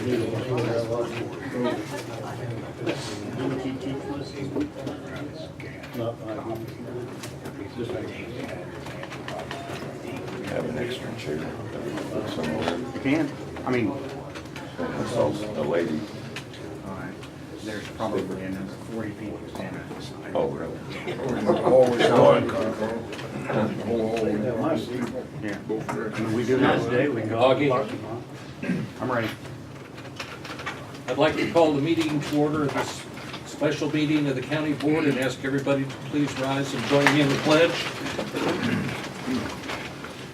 Have an extra chair somewhere. You can. I mean, I saw a lady. all right. There's probably in 40 people standing. Oh, really? Yeah. When we do that today, we can go out to the parking lot. I'm ready. I'd like to call the meeting to order, this special meeting of the county board, and ask everybody to please rise and join me in the pledge.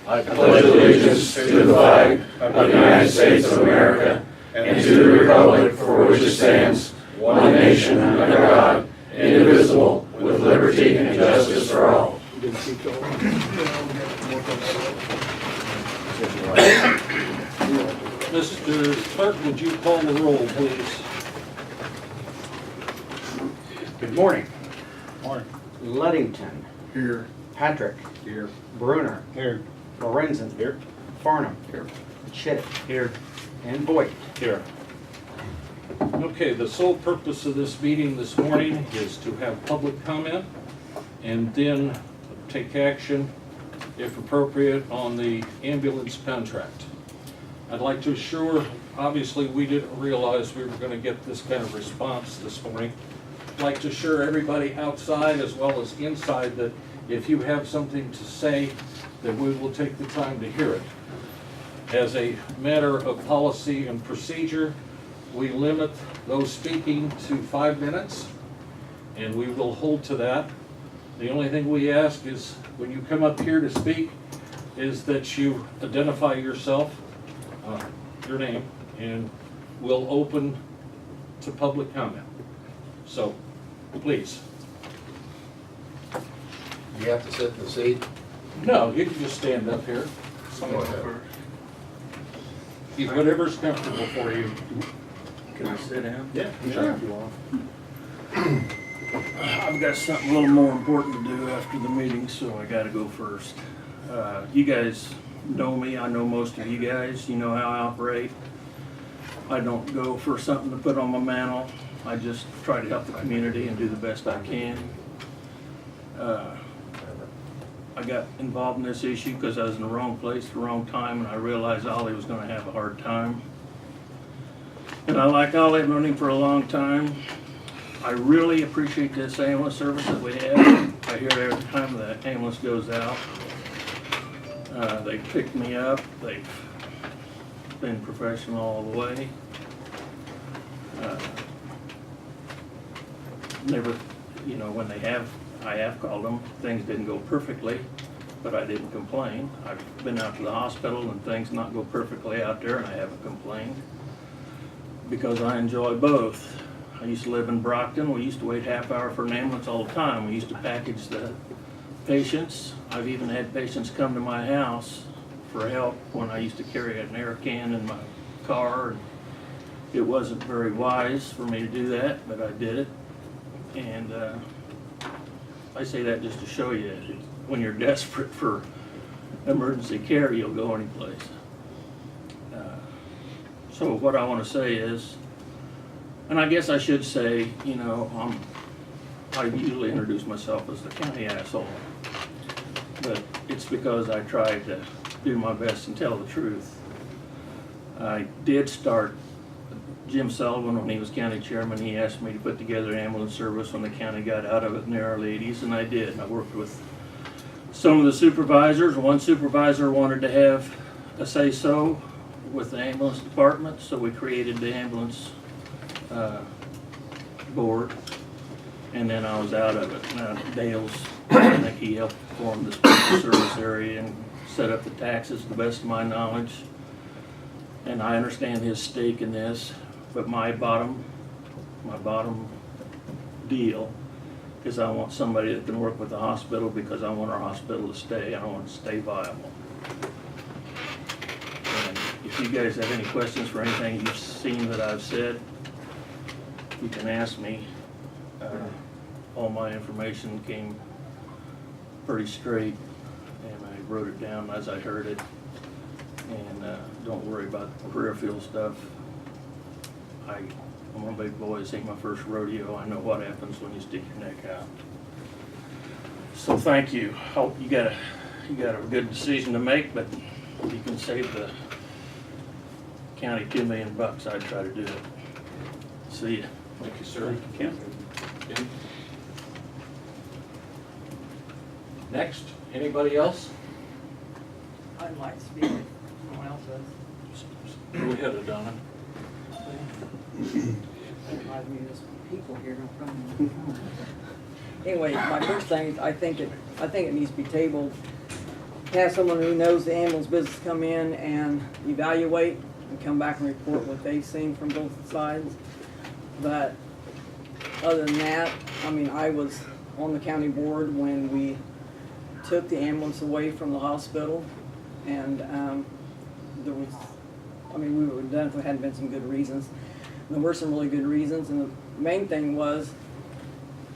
I pledge allegiance to the flag of the United States of America and to the republic for which it stands, one nation under God, indivisible, with liberty and justice for all. Mr. Clerk, would you call the roll, please? Good morning. Morning. Luddington. Here. Patrick. Here. Bruner. Here. Lorenzen. Here. Farnham. Here. Chittick. Here. And Boyd. Here. Okay, the sole purpose of this meeting this morning is to have public comment and then take action, if appropriate, on the ambulance contract. I'd like to assure, obviously we didn't realize we were going to get this kind of response this morning. I'd like to assure everybody outside as well as inside that if you have something to say, that we will take the time to hear it. As a matter of policy and procedure, we limit those speaking to 5 minutes, and we will hold to that. The only thing we ask is when you come up here to speak is that you identify yourself, your name, and we'll open to public comment. So, please. You have to sit in the seat. No, you can just stand up here. Go ahead. Whatever's comfortable for you. Can I sit down? Yeah, Sure. I've got something a little more important to do after the meeting, so I gotta go first. You guys know me, I know most of you guys, you know how I operate. I don't go for something to put on my mantle, I just try to help the community and do the best I can. I got involved in this issue because I was in the wrong place at the wrong time, and I realized Ollie was gonna have a hard time. And I like Ollie, I've known him for a long time. I really appreciate this ambulance service that we have. I hear it every time the ambulance goes out. They picked me up, they've been professional all the way. Never, you know, when I have called them, things didn't go perfectly, but I didn't complain. I've been out to the hospital and things not go perfectly out there, and I haven't complained because I enjoy both. I used to live in Brockton. We used to wait half hour for an ambulance all the time. We used to package the patients. I've even had patients come to my house for help when I used to carry an air can in my car. It wasn't very wise for me to do that, but I did it. And I say that just to show you, when you're desperate for emergency care, you'll go any place. So what I want to say is, and I guess I should say, you know, I usually introduce myself as the county asshole, but it's because I tried to do my best and tell the truth. I did start, Jim Sullivan, when he was county chairman, he asked me to put together an ambulance service when the county got out of it in the early 80s, and I did. And I worked with some of the supervisors. One supervisor wanted to have a say-so with the ambulance department, so we created the ambulance board, and then I was out of it. Now, Dale's, I think he helped form the special service area and set up the taxes to the best of my knowledge, and I understand his stake in this, but my bottom deal is I want somebody that can work with the hospital, because I want our hospital to stay. I want it to stay viable. And if you guys have any questions for anything you've seen that I've said, you can ask me. All my information came pretty straight, and I wrote it down as I heard it. And don't worry about the peripheral stuff. I'm a big boy, this ain't my first rodeo, I know what happens when you stick your neck out. So thank you. Hope you got a good decision to make, but if you can save the county $2 million, I'd try to do it. See ya. Thank you, sir. Kim? Next, anybody else? I'd like to speak if someone else does. Go ahead, Donna. Reminds me of those people here in front of me. Anyway, my first thing, I think it needs to be tabled. Have someone who knows the ambulance business come in and evaluate and come back and report what they've seen from both sides. But other than that, I mean, I was on the county board when we took the ambulance away from the hospital, and there was, I mean, we would have done if there hadn't been some good reasons. And there were some really good reasons, and the main thing was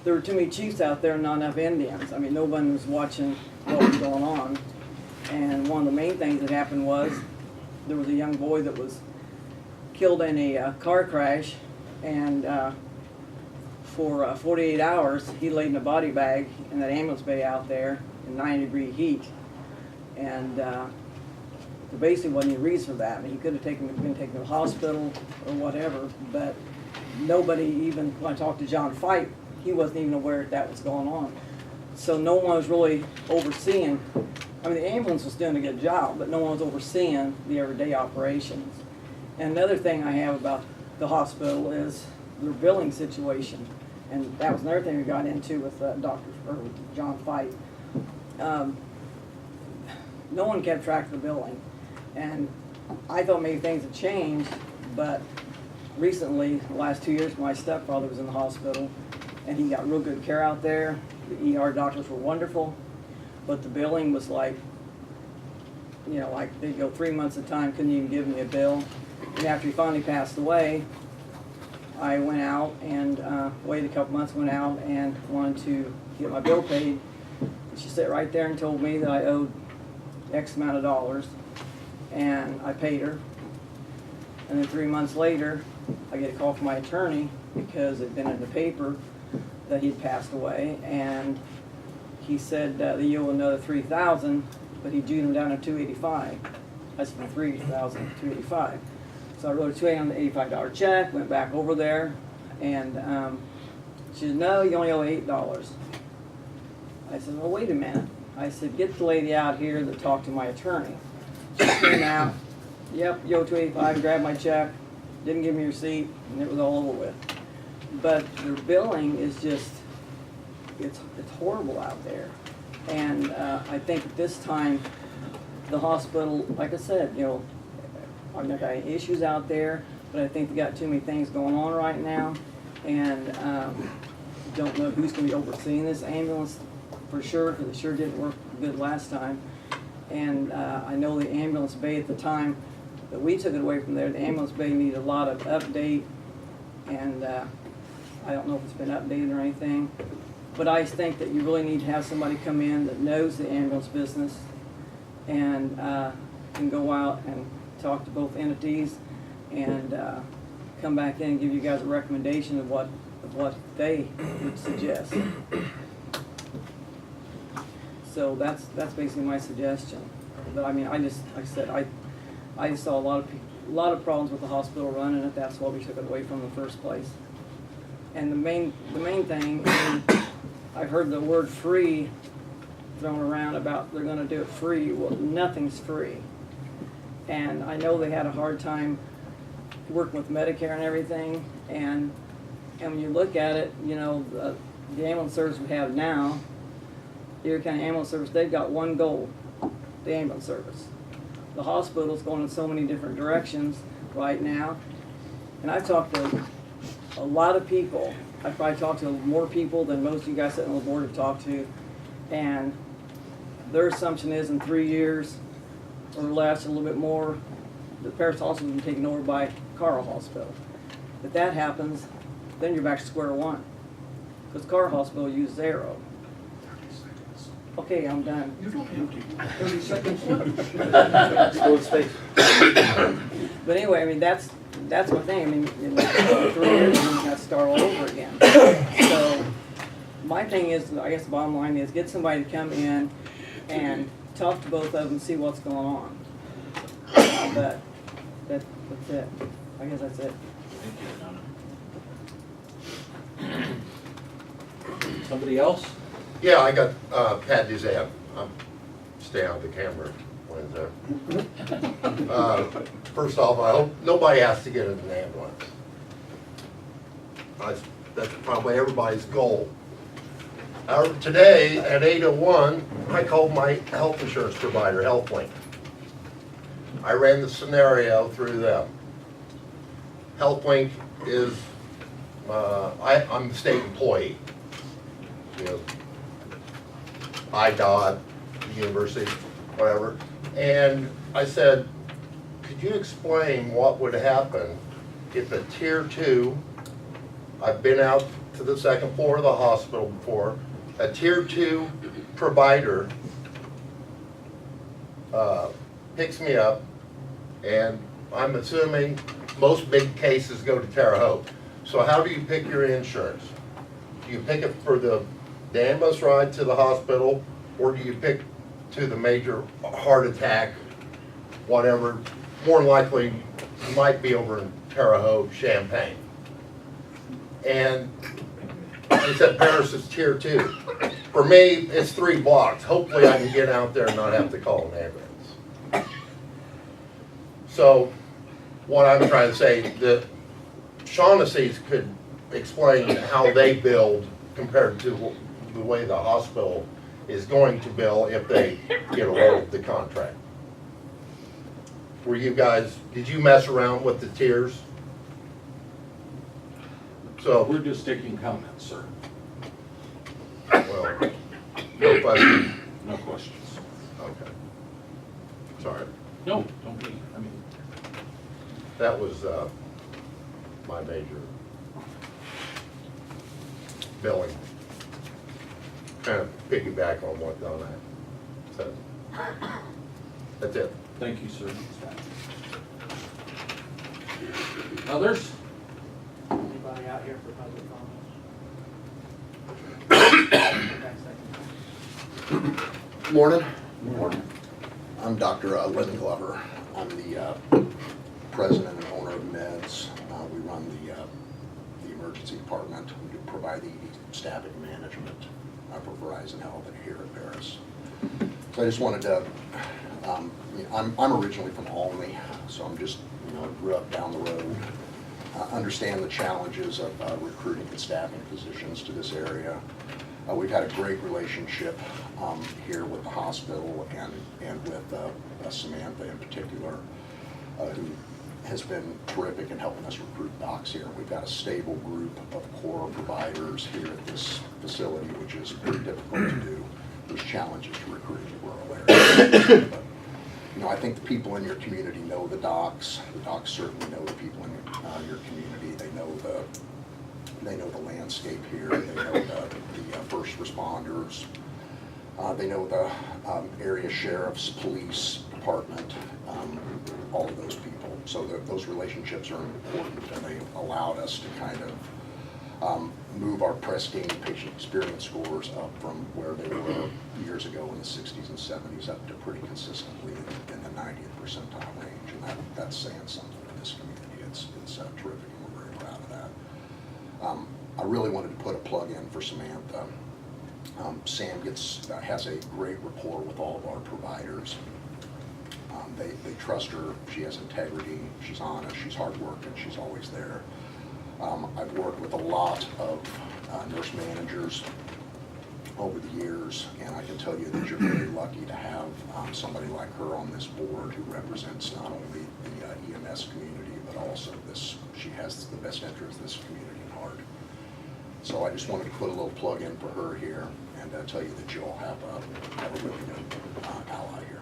there were too many chiefs out there and not enough Indians. I mean, no one was watching what was going on. And one of the main things that happened was there was a young boy that was killed in a car crash, and for 48 hours he laid in a body bag in that ambulance bay out there in 90-degree heat. And there basically wasn't any reason for that. I mean, he could have been taken to the hospital or whatever, but nobody, even when I talked to John Fight, he wasn't even aware that was going on. So no one was really overseeing. I mean, the ambulance was doing a good job, but no one was overseeing the everyday operations. And another thing I have about the hospital is their billing situation. And that was another thing we got into with with John Fight. No one kept track of the billing. And I thought maybe things had changed, but recently, the last 2 years, my stepfather was in the hospital, and he got real good care out there. The ER doctors were wonderful, but the billing was like, you know, like they'd go 3 months at a time, couldn't even give me a bill. And after he finally passed away, I went out and waited a couple months, went out and wanted to get my bill paid. She sat right there and told me that I owed X amount of dollars, and I paid her. And then 3 months later, I get a call from my attorney because it'd been in the paper that he'd passed away, and he said that he owed another $3,000, but he due them down to $285. That's from $3,000 to $285. So I wrote a $285 check, went back over there, and she said, "No, you only owe $8." I said, "Well, wait a minute." I said, "Get the lady out here that talked to my attorney." She came out, "Yep, you owe $285, grabbed my check, didn't give me a receipt, and it was all over with." But their billing is just, it's horrible out there. And I think at this time, the hospital, like I said, you know, I've got issues out there, but I think they got too many things going on right now, and don't know who's going to be overseeing this ambulance for sure, because it sure didn't work good last time. And I know the ambulance bay at the time that we took it away from there, the ambulance bay needed a lot of update, and I don't know if it's been updated or anything, but I think that you really need to have somebody come in that knows the ambulance business and can go out and talk to both entities and come back in and give you guys a recommendation of what they would suggest. So that's basically my suggestion. But I mean, like I said, I just saw a lot of problems with the hospital running it. That's why we took it away from the first place. And the main thing, I've heard the word free thrown around about they're going to do it free. Well, nothing's free. And I know they had a hard time working with Medicare and everything. And when you look at it, you know, the ambulance service we have now, the Erie County Ambulance Service, they've got one goal, the ambulance service. The hospital's going in so many different directions right now. And I've talked to a lot of people. I've probably talked to more people than most of you guys sitting on the board have talked to. And their assumption is in 3 years or less, a little bit more, the Paris Hospital will be taken over by Carl Hospital. If that happens, then you're back to square one. Because Carl Hospital uses Arrow. Okay, I'm done. You don't have to. 30 seconds. But anyway, I mean, that's that's my thing, I mean, in 3 years, and you got to start all over again. So, my thing is, I guess the bottom line is, get somebody to come in and talk to both of them, see what's going on. But, that's it, I guess that's it. Somebody else? Yeah, I got Pat Duzan. Stay out of the camera when there. First off, I hope nobody has to get in an ambulance. That's probably everybody's goal. However, today at 8:01, I called my health insurance provider, HealthLink. I ran the scenario through them. HealthLink is, I'm a state employee. You know, IDOT, university, whatever. And I said, could you explain what would happen if a tier 2, I've been out to the second floor of the hospital before, a tier 2 provider picks me up, and I'm assuming most big cases go to Terre Haute. So how do you pick your insurance? Do you pick it for the ambulance ride to the hospital, or do you pick to the major heart attack, whatever? More than likely, you might be over in Terre Haute, Champaign. And he said Paris is tier 2. For me, it's 3 blocks. Hopefully I can get out there and not have to call an ambulance. So what I'm trying to say, the Shaughnessy's could explain how they build compared to the way the hospital is going to bill if they get a hold of the contract. Were you guys, did you mess around with the tiers? So, We're just taking comments, sir. well, no question. No questions. Okay. Sorry. No, don't be, I mean, That was my major billing. Kind of piggyback on what Donna said. That's it. thank you, sir. Others? Anybody out here for public comments? Morning. Morning. I'm Dr. Lynn Glover. I'm the president and owner of Meds. We run the emergency department. We do provide ED staffing management for Verizon Health here at Paris. So I just wanted to, I'm originally from Albany, so I'm just, grew up down the road. Understand the challenges of recruiting and staffing positions to this area. We've had a great relationship here with the hospital and with Samantha in particular, who has been terrific in helping us recruit docs here. We've got a stable group of core providers here at this facility, which is pretty difficult to do. There's challenges to recruiting in rural areas. But, I think the people in your community know the docs. The docs certainly know the people in your community. They know the landscape here. They know the first responders. They know the area sheriff's, police department, all of those people. So those relationships are important, and they've allowed us to kind of move our pristine patient experience scores up from where they were years ago in the 60s and 70s up to pretty consistently in the 90th percentile range. And that's saying something to this community. It's terrific, and we're very proud of that. I really wanted to put a plug in for Samantha. Sam has a great rapport with all of our providers. They trust her. She has integrity. She's honest. She's hardworking. She's always there. I've worked with a lot of nurse managers over the years, and I can tell you that you're very lucky to have somebody like her on this board who represents not only the EMS community, but also she has the best interest of this community at heart. So I just wanted to put a little plug in for her here and tell you that you all have a really good ally here.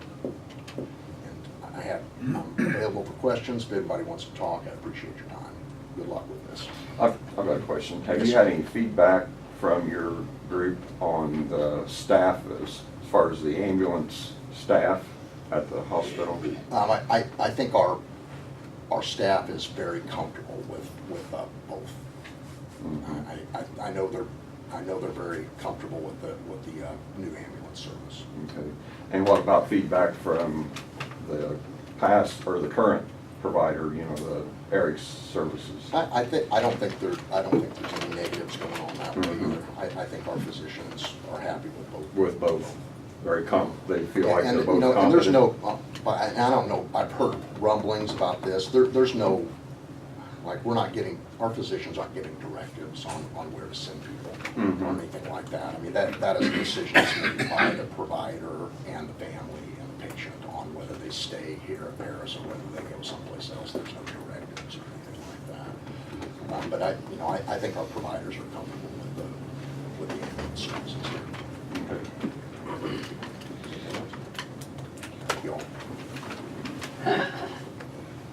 And I'm available for questions. If anybody wants to talk, I appreciate your time. Good luck with this. I've got a question. Have you had any feedback from your group on the staff as far as the ambulance staff at the hospital? I think our staff is very comfortable with both. I know they're very comfortable with the new ambulance service. Okay. And what about feedback from the past or the current provider, you know, the Eric's services? I don't think there's any negatives going on that way either. I think our physicians are happy with both. With both, they feel like And, they're both you know, competent. and there's no, I don't know, I've heard rumblings about this. There's no, like, our physicians aren't getting directives on where to send people or anything like that. I mean, that is a decision that's made by the provider and the family and the patient on whether they stay here at Paris or whether they go someplace else. There's no directives or anything like that. But I think our providers are comfortable with the ambulance services here. Okay. Thank you all.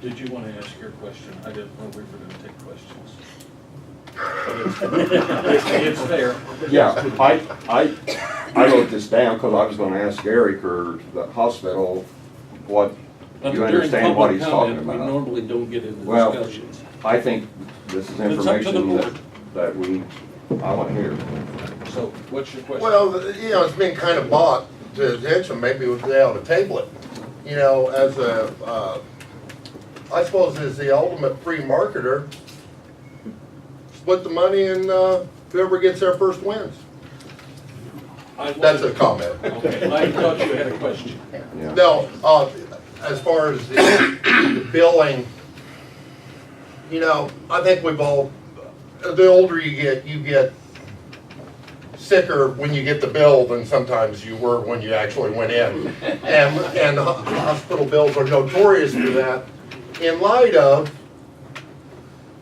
Did you want to ask your question? I didn't know we were going to take questions. It's fair. Yeah, I wrote this down because I was going to ask Eric or the hospital what But you during understand what public he's talking comment, we about. normally don't get into Well, discussions. I think this is It's up to the information board. I want to hear. So what's your question? Well, you know, it's been kind of brought to attention, maybe they ought to table it. You know, as I suppose as the ultimate free marketer, split the money and whoever gets there first wins. That's a comment. Okay, I thought you had a question. Yeah. No, as far as the billing, you know, I think we've all, the older you get sicker when you get the bill than sometimes you were when you actually went in. And hospital bills are notorious for that. In light of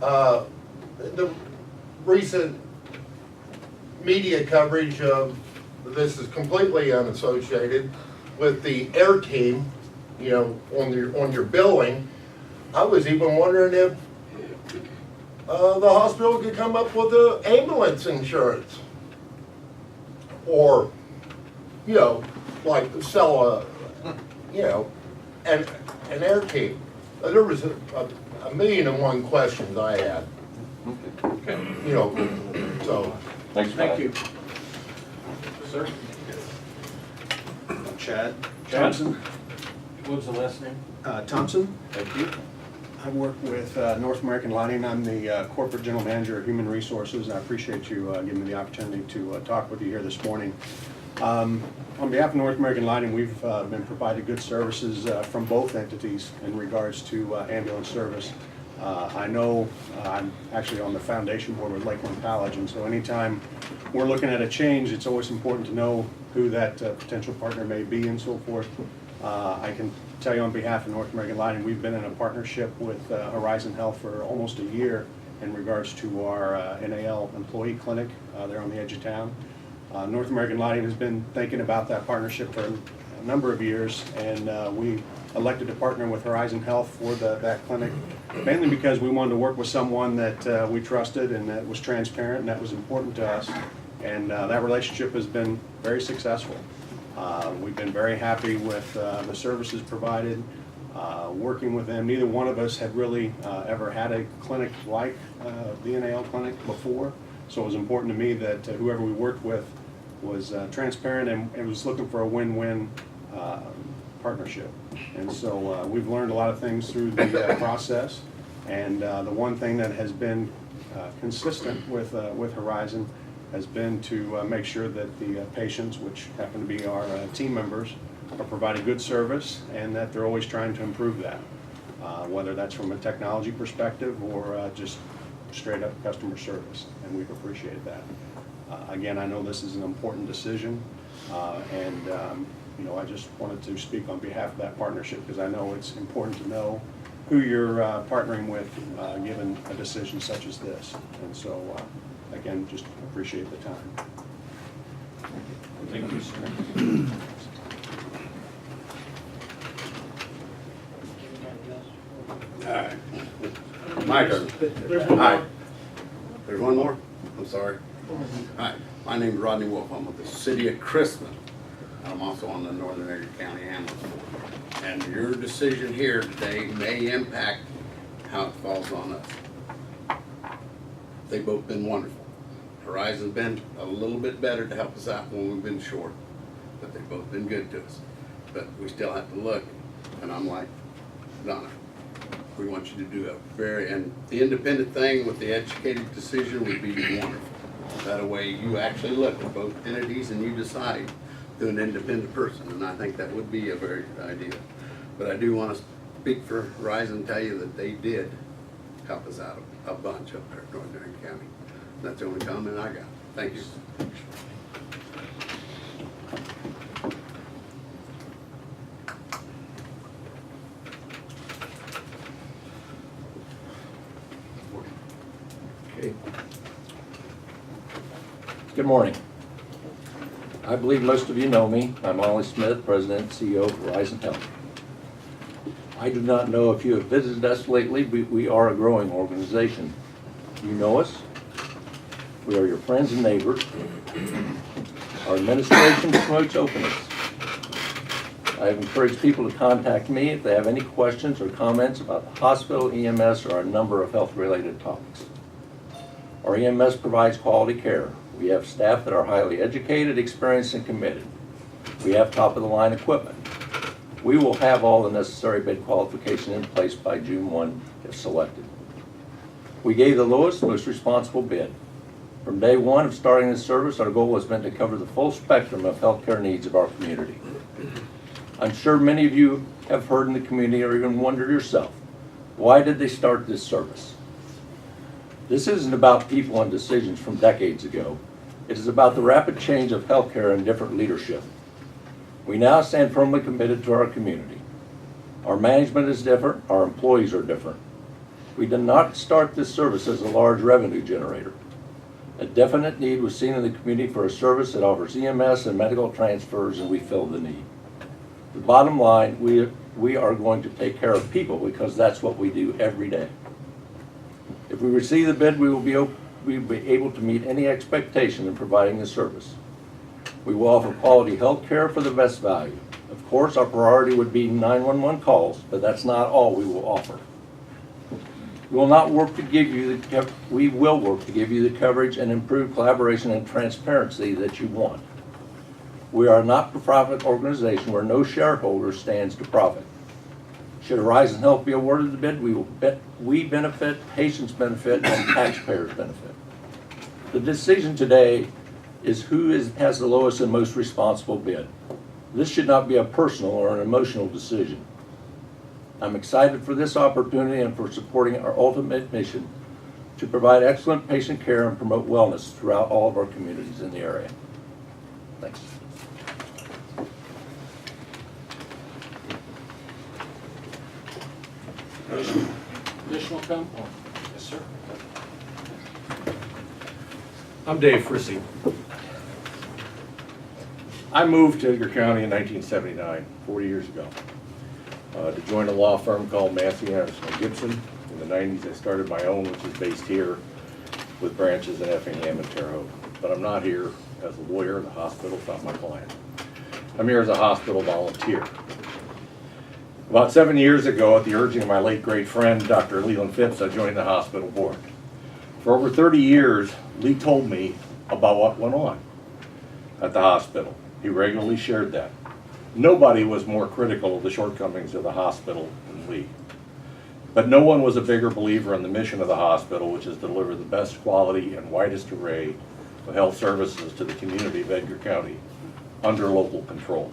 the recent media coverage of, this is completely unassociated, with the air team, you know, on your billing, I was even wondering if the hospital could come up with an ambulance insurance. Or, you know, like sell an air team. There was a million and one questions I had. Okay. You know, so. Thanks, Thank Pat. you. Sir? Chad Thompson? What was the last name? Thompson. Thank you. I work with North American Lighting. I'm the Corporate General Manager of Human Resources. I appreciate you giving me the opportunity to talk with you here this morning. On behalf of North American Lighting, we've been provided good services from both entities in regards to ambulance service. I know I'm actually on the foundation board with Lakeland College, and so anytime we're looking at a change, it's always important to know who that potential partner may be and so forth. I can tell you on behalf of North American Lighting, we've been in a partnership with Horizon Health for almost a year in regards to our NAL employee clinic there on the edge of town. North American Lighting has been thinking about that partnership for a number of years, and we elected to partner with Horizon Health for that clinic, mainly because we wanted to work with someone that we trusted and that was transparent and that was important to us. And that relationship has been very successful. We've been very happy with the services provided, working with them. Neither one of us had really ever had a clinic like the NAL clinic before, so it was important to me that whoever we worked with was transparent and was looking for a win-win partnership. And so we've learned a lot of things through the process, and the one thing that has been consistent with Horizon has been to make sure that the patients, which happen to be our team members, are providing good service and that they're always trying to improve that, whether that's from a technology perspective or just straight up customer service, and we've appreciated that. Again, I know this is an important decision, and you know, I just wanted to speak on behalf of that partnership because I know it's important to know who you're partnering with given a decision such as this. And so, again, just appreciate the time. Thank you, sir. All right. My turn. Hi. There's one more? I'm sorry. Hi. My name is Rodney Wolf. I'm with the City of Crispin. I'm also on the Northern Edgar County Ambulance Board. And your decision here today may impact how it falls on us. They've both been wonderful. Horizon's been a little bit better to help us out when we've been short, but they've both been good to us. But we still have to look, and I'm like, Donna, we want you to do and the independent thing with the educated decision would be wonderful. That way you actually look at both entities and you decide to an independent person, and I think that would be a very good idea. But I do want to speak for Horizon and tell you that they did help us out a bunch up there in North Marion County. That's the only comment I got. Thank you. Okay. Good morning. I believe most of you know me. I'm Ollie Smith, President and CEO of Horizon Health. I do not know if you have visited us lately, but we are a growing organization. You know us. We are your friends and neighbors. Our administration promotes openness. I have encouraged people to contact me if they have any questions or comments about the hospital, EMS, or a number of health-related topics. Our EMS provides quality care. We have staff that are highly educated, experienced, and committed. We have top-of-the-line equipment. We will have all the necessary bid qualification in place by June 1 if selected. We gave the lowest, most responsible bid. From day one of starting this service, our goal has been to cover the full spectrum of healthcare needs of our community. I'm sure many of you have heard in the community or even wondered yourself, why did they start this service? This isn't about people and decisions from decades ago. It is about the rapid change of healthcare and different leadership. We now stand firmly committed to our community. Our management is different, our employees are different. We did not start this service as a large revenue generator. A definite need was seen in the community for a service that offers EMS and medical transfers, and we filled the need. The bottom line, we are going to take care of people because that's what we do every day. If we receive the bid, we will be able to meet any expectation in providing the service. We will offer quality health care for the best value. Of course, our priority would be 911 calls, but that's not all we will offer. We will work to give you the coverage and improved collaboration and transparency that you want. We are a not-for-profit organization where no shareholder stands to profit. Should Horizon Health be awarded the bid, we benefit, patients benefit, and taxpayers benefit. The decision today is who has the lowest and most responsible bid. This should not be a personal or an emotional decision. I'm excited for this opportunity and for supporting our ultimate mission to provide excellent patient care and promote wellness throughout all of our communities in the area. Thanks. Additional comment? Yes, sir. I'm Dave Frissy. I moved to Edgar County in 1979, 40 years ago, to join a law firm called Massey, Anderson & Gibson. In the 90s, I started my own, which is based here with branches in Effingham and Terre Haute. But I'm not here as a lawyer. The hospital's not my client. I'm here as a hospital volunteer. About 7 years ago, at the urging of my late great friend, Dr. Leland Phipps, I joined the hospital board. For over 30 years, Lee told me about what went on at the hospital. He regularly shared that. Nobody was more critical of the shortcomings of the hospital than Lee. But no one was a bigger believer in the mission of the hospital, which is to deliver the best quality and widest array of health services to the community of Edgar County under local control.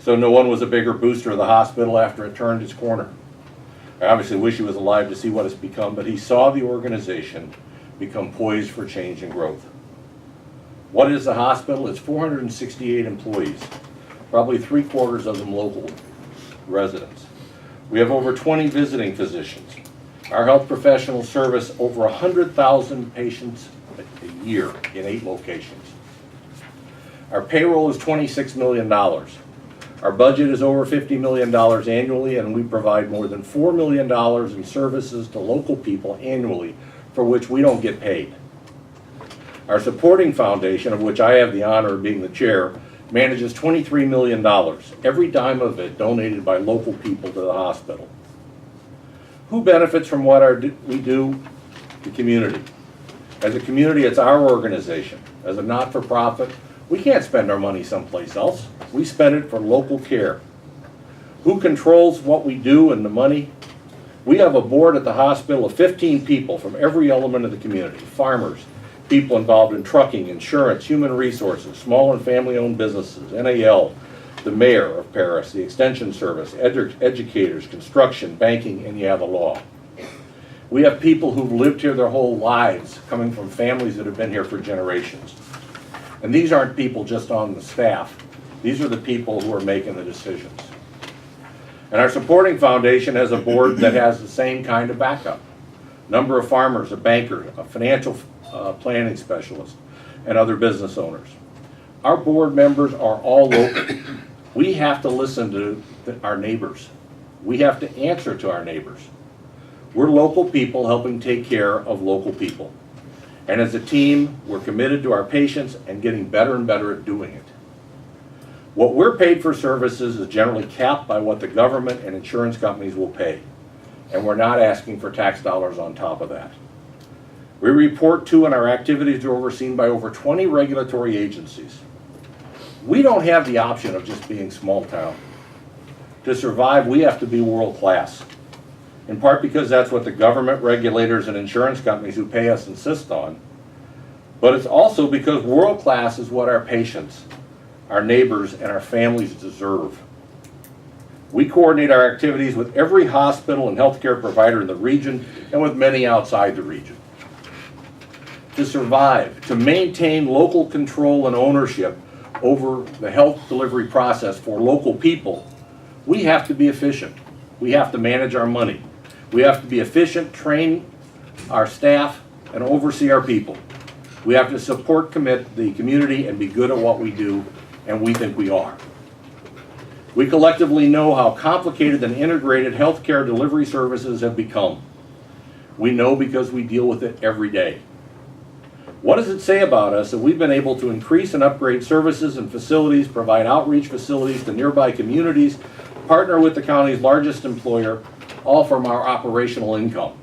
So no one was a bigger booster of the hospital after it turned its corner. I obviously wish he was alive to see what it's become, but he saw the organization become poised for change and growth. What is the hospital? It's 468 employees, probably 3/4 of them local residents. We have over 20 visiting physicians. Our health professionals service over 100,000 patients a year in 8 locations. Our payroll is $26 million. Our budget is over $50 million annually, and we provide more than $4 million in services to local people annually for which we don't get paid. Our supporting foundation, of which I have the honor of being the chair, manages $23 million, every dime of it donated by local people to the hospital. Who benefits from what we do? The community. As a community, it's our organization. As a not-for-profit, we can't spend our money someplace else. We spend it for local care. Who controls what we do and the money? We have a board at the hospital of 15 people from every element of the community. Farmers, people involved in trucking, insurance, human resources, small and family-owned businesses, NAL, the mayor of Paris, the extension service, educators, construction, banking, and the law. We have people who've lived here their whole lives, coming from families that have been here for generations. And these aren't people just on the staff. These are the people who are making the decisions. And our supporting foundation has a board that has the same kind of backup. Number of farmers, a banker, a financial planning specialist, and other business owners. Our board members are all local. We have to listen to our neighbors. We have to answer to our neighbors. We're local people helping take care of local people. And as a team, we're committed to our patients and getting better and better at doing it. What we're paid for services is generally capped by what the government and insurance companies will pay. And we're not asking for tax dollars on top of that. We report to and our activities are overseen by over 20 regulatory agencies. We don't have the option of just being small town. To survive, we have to be world class. In part because that's what the government, regulators, and insurance companies who pay us insist on. But it's also because world class is what our patients, our neighbors, and our families deserve. We coordinate our activities with every hospital and healthcare provider in the region and with many outside the region. To survive, to maintain local control and ownership over the health delivery process for local people, we have to be efficient. We have to manage our money. We have to be efficient, train our staff, and oversee our people. We have to support the community and be good at what we do, and we think we are. We collectively know how complicated and integrated healthcare delivery services have become. We know because we deal with it every day. What does it say about us that we've been able to increase and upgrade services and facilities, provide outreach facilities to nearby communities, partner with the county's largest employer, all from our operational income?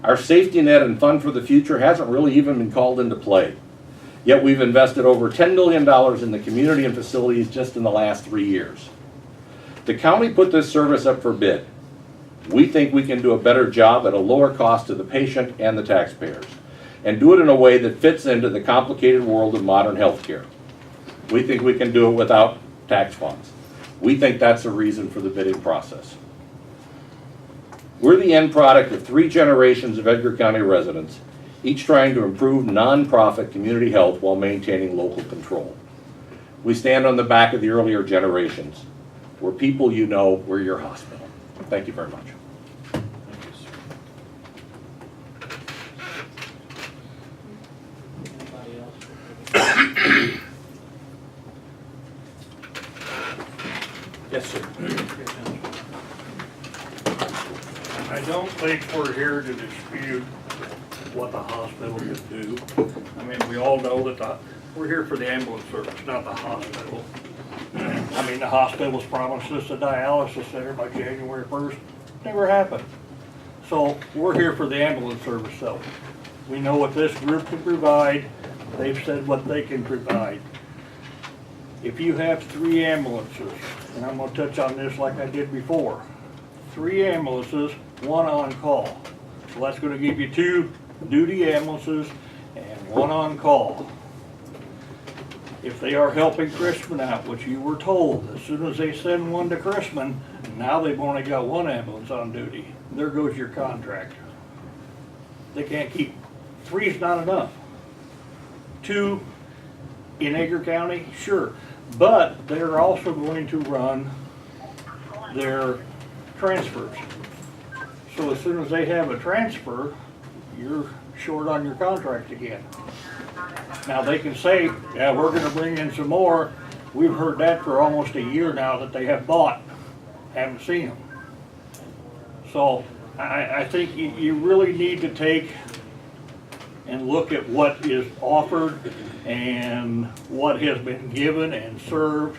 Our safety net and fund for the future hasn't really even been called into play. Yet we've invested over $10 million in the community and facilities just in the last 3 years. The county put this service up for bid. We think we can do a better job at a lower cost to the patient and the taxpayers, and do it in a way that fits into the complicated world of modern healthcare. We think we can do it without tax funds. We think that's the reason for the bidding process. We're the end product of 3 generations of Edgar County residents, each trying to improve nonprofit community health while maintaining local control. We stand on the back of the earlier generations. We're people you know, we're your hospital. Thank you very much. Yes, sir. I don't think we're here to dispute what the hospital can do. I mean, we all know that we're here for the ambulance service, not the hospital. I mean, the hospital's promised us a dialysis center by January 1st. Never happened. So we're here for the ambulance service, though. We know what this group can provide. They've said what they can provide. If you have 3 ambulances, and I'm going to touch on this like I did before, 3 ambulances, 1 on call. So that's going to give you 2 duty ambulances and 1 on call. If they are helping Chrisman out, which you were told, as soon as they send one to Chrisman, now they've only got 1 ambulance on duty. There goes your contract. They can't keep, 3 is not enough. 2 in Edgar County, sure. But they're also going to run their transfers. So as soon as they have a transfer, you're short on your contract again. Now they can say, yeah, we're gonna bring in some more. We've heard that for almost a year now that they have bought. Haven't seen them. So I think you really need to take and look at what is offered and what has been given and served.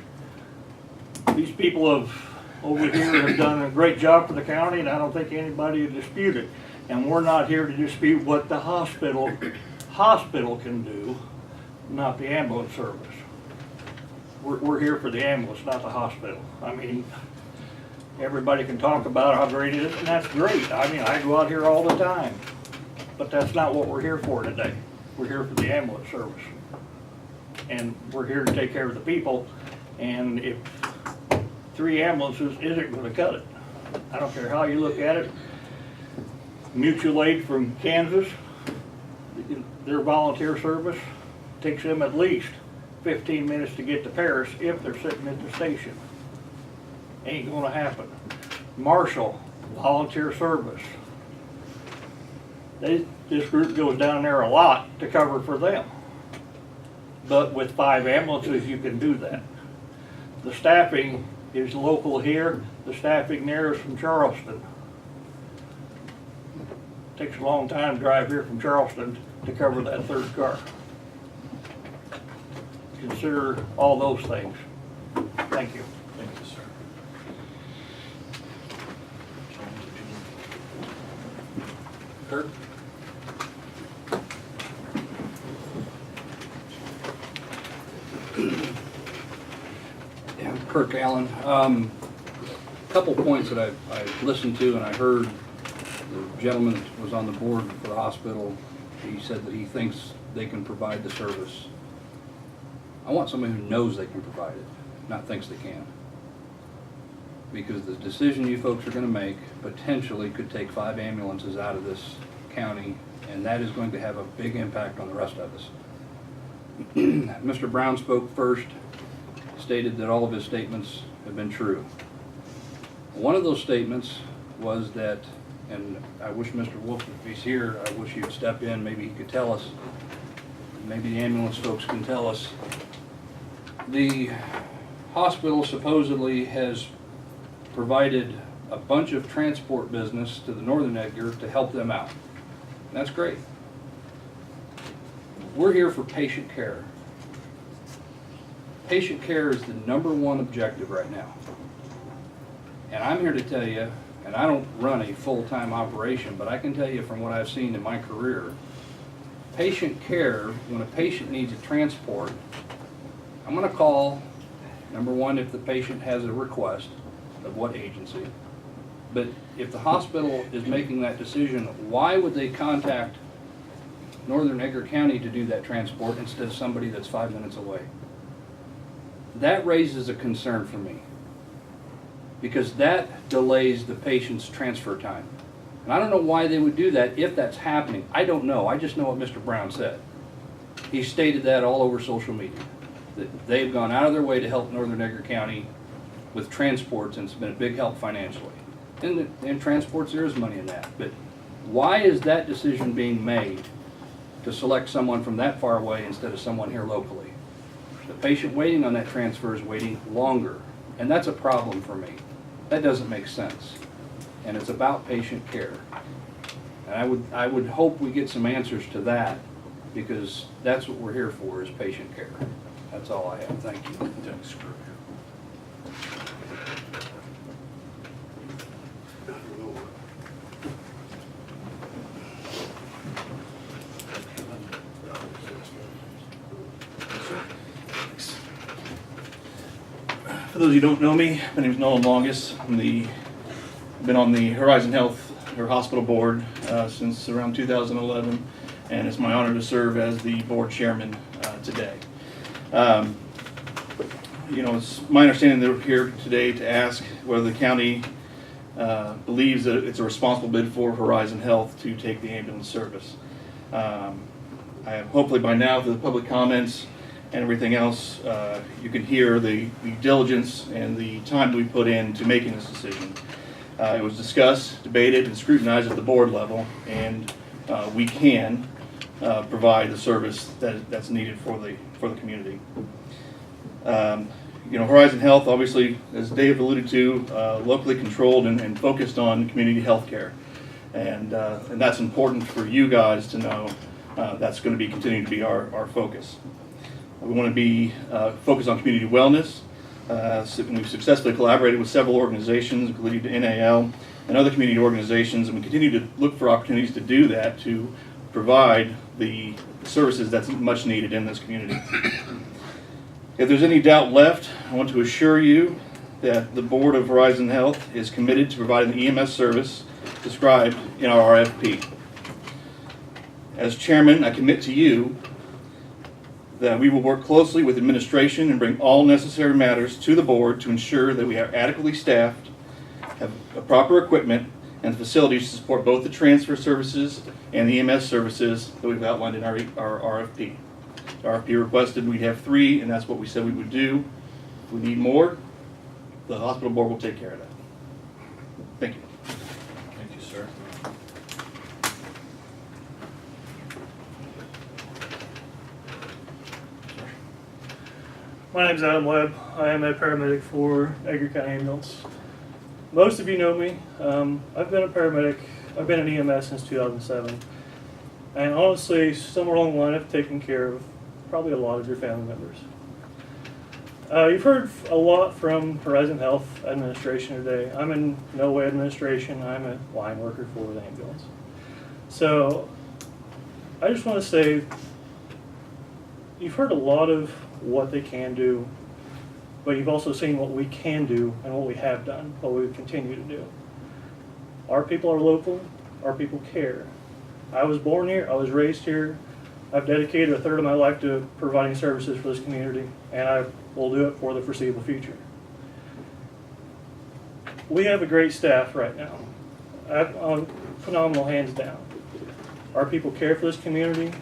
These people have over here have done a great job for the county, and I don't think anybody would dispute it. And we're not here to dispute what the hospital can do, not the ambulance service. We're here for the ambulance, not the hospital. I mean, everybody can talk about how great it is, and that's great. I mean, I go out here all the time. But that's not what we're here for today. We're here for the ambulance service. And we're here to take care of the people. And if 3 ambulances isn't gonna cut it, I don't care how you look at it. Mutual Aid from Kansas, their volunteer service takes them at least 15 minutes to get to Paris if they're sitting at the station. Ain't gonna happen. Marshall, volunteer service. This group goes down there a lot to cover for them. But with 5 ambulances, you can do that. The staffing is local here. The staffing there is from Charleston. Takes a long time to drive here from Charleston to cover that 3rd car. Consider all those things. Thank you. Thank you, sir. Kurt? Yeah, Kirk Allen. Couple points that I listened to, and I heard the gentleman that was on the board for the hospital. He said that he thinks they can provide the service. I want somebody who knows they can provide it, not thinks they can. Because the decision you folks are going to make potentially could take 5 ambulances out of this county, and that is going to have a big impact on the rest of us. Mr. Brown spoke first, stated that all of his statements have been true. One of those statements was that, and I wish Mr. Wolf, if he's here, I wish he'd step in, maybe he could tell us, maybe the ambulance folks can tell us. The hospital supposedly has provided a bunch of transport business to the Northern Edgar to help them out. That's great. We're here for patient care. Patient care is the #1 objective right now. And I'm here to tell you, and I don't run a full-time operation, but I can tell you from what I've seen in my career, patient care, when a patient needs a transport, I'm going to call, #1, if the patient has a request of what agency. But if the hospital is making that decision, why would they contact Northern Edgar County to do that transport instead of somebody that's 5 minutes away? That raises a concern for me, because that delays the patient's transfer time. And I don't know why they would do that if that's happening. I don't know. I just know what Mr. Brown said. He stated that all over social media, that they've gone out of their way to help Northern Edgar County with transports, and it's been a big help financially. In transports, there is money in that. But why is that decision being made to select someone from that far away instead of someone here locally? The patient waiting on that transfer is waiting longer, and that's a problem for me. That doesn't make sense. And it's about patient care. And I would hope we get some answers to that, because that's what we're here for, is patient care. That's all I have. Thank you. Thanks, Kirk. For those of you who don't know me, my name is Nolan Longus. I've been on the Horizon Health or Hospital Board since around 2011, and it's my honor to serve as the board chairman today. It's my understanding that we're here today to ask whether the county believes that it's a responsible bid for Horizon Health to take the ambulance service. I have, hopefully by now, through the public comments and everything else, you can hear the diligence and the time we put into making this decision. It was discussed, debated, and scrutinized at the board level, and we can provide the service that's needed for the community. Horizon Health, obviously, as Dave alluded to, locally controlled and focused on community health care, and that's important for you guys to know. That's going to be continuing to be our focus. We want to be focused on community wellness, We've successfully collaborated with several organizations, including the NAL and other community organizations, and we continue to look for opportunities to do that, to provide the services that's much needed in this community. If there's any doubt left, I want to assure you that the Board of Horizon Health is committed to providing the EMS service described in our RFP. As chairman, I commit to you that we will work closely with administration and bring all necessary matters to the board to ensure that we are adequately staffed, have proper equipment, and facilities to support both the transfer services and the EMS services that we've outlined in our RFP. The RFP requested we'd have 3, and that's what we said we would do. If we need more, the hospital board will take care of that. Thank you. Thank you, sir. My name's Adam Webb. I am a paramedic for Edgar County Ambulance. Most of you know me. I've been a paramedic. I've been in EMS since 2007. And honestly, somewhere along the line, I've taken care of probably a lot of your family members. You've heard a lot from Horizon Health Administration today. I'm in no way administration. I'm a line worker for the ambulance. So I just want to say, you've heard a lot of what they can do, but you've also seen what we can do and what we have done, what we continue to do. Our people are local, our people care. I was born here, I was raised here, I've dedicated a third of my life to providing services for this community, and I will do it for the foreseeable future. We have a great staff right now, phenomenal hands down. Our people care for this community,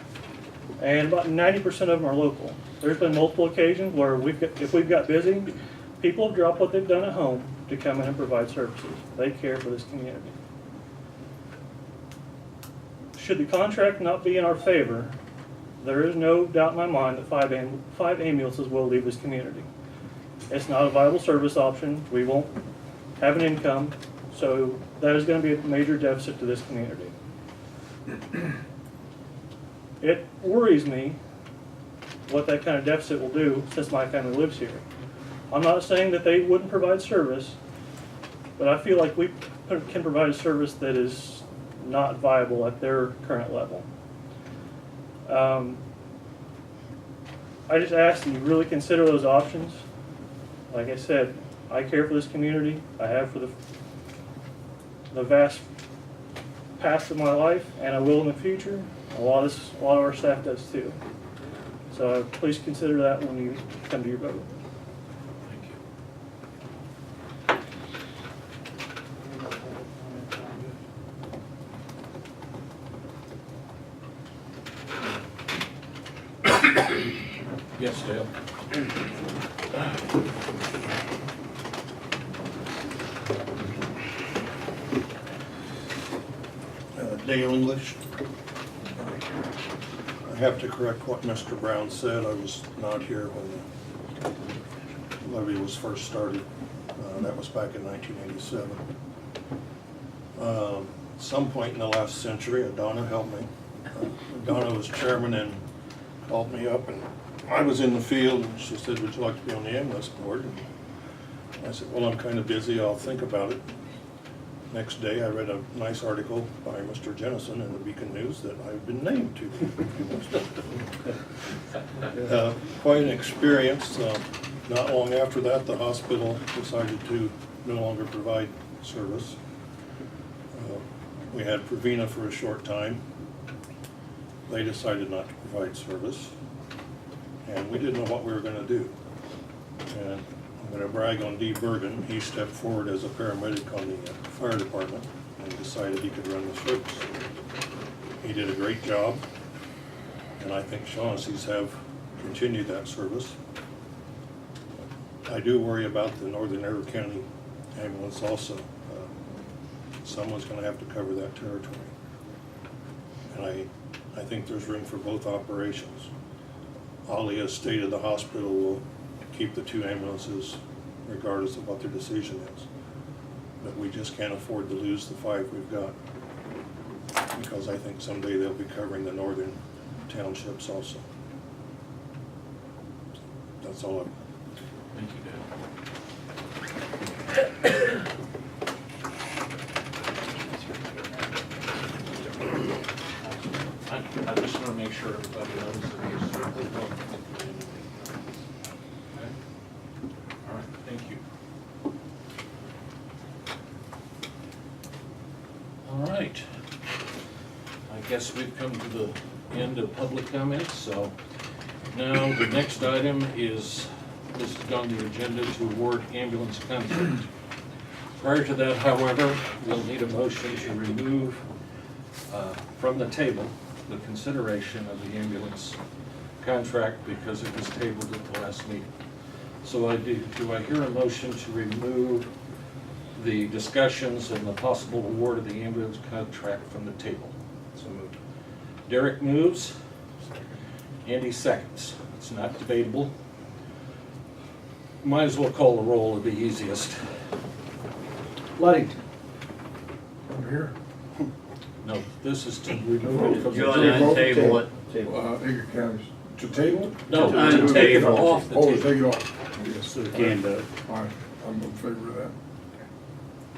and about 90% of them are local. There's been multiple occasions where if we've got busy, people have dropped what they've done at home to come in and provide services. They care for this community. Should the contract not be in our favor, there is no doubt in my mind that 5 ambulances will leave this community. It's not a viable service option. We won't have an income, so that is going to be a major deficit to this community. It worries me what that kind of deficit will do since my family lives here. I'm not saying that they wouldn't provide service, but I feel like we can provide a service that is not viable at their current level. I just ask that you really consider those options. Like I said, I care for this community. I have for the vast past of my life, and I will in the future. A lot of our staff does too. So please consider that when you come to your vote. Yes, Dale. Dale English. I have to correct what Mr. Brown said. I was not here when the levy was first started. That was back in 1987. Some point in the last century, Donna helped me. Donna was chairman and called me up, and I was in the field, and she said, "Would you like to be on the ambulance board?" And I said, "Well, I'm kind of busy. I'll think about it." Next day, I read a nice article by Mr. Jennison in the Beacon News that I've been named to. Quite an experience. Not long after that, the hospital decided to no longer provide service. We had Provena for a short time. They decided not to provide service, and we didn't know what we were going to do. And I'm going to brag on D. Bergen. He stepped forward as a paramedic on the fire department and decided he could run the service. He did a great job, and I think Shaughnessy's have continued that service. I do worry about the Northern Edgar County ambulance also. Someone's going to have to cover that territory. And I think there's room for both operations. Ollie has stated the hospital will keep the 2 ambulances regardless of what their decision is. But we just can't afford to lose the 5 we've got, because I think someday they'll be covering the northern townships also. That's all. Thank you, Dad. I just want to make sure everybody knows that he's strictly booked. Okay? All right, thank you. All right. I guess we've come to the end of public comments, so now the next item is listed on the agenda to award ambulance contract. Prior to that, however, we'll need a motion to remove from the table the consideration of the ambulance contract because it was tabled at the last meeting. So do I hear a motion to remove the discussions and the possible award of the ambulance contract from the table? So moved. Derek moves. Andy seconds. It's not debatable. Might as well call the roll, it'll be easiest. Ludington. I'm here. No, this is to remove it from the Join table. and table it. Edgar County's to table? No, To to take it untable. off the Oh, table. take it off. Yes. So we can do it. All right, I'm in favor of that.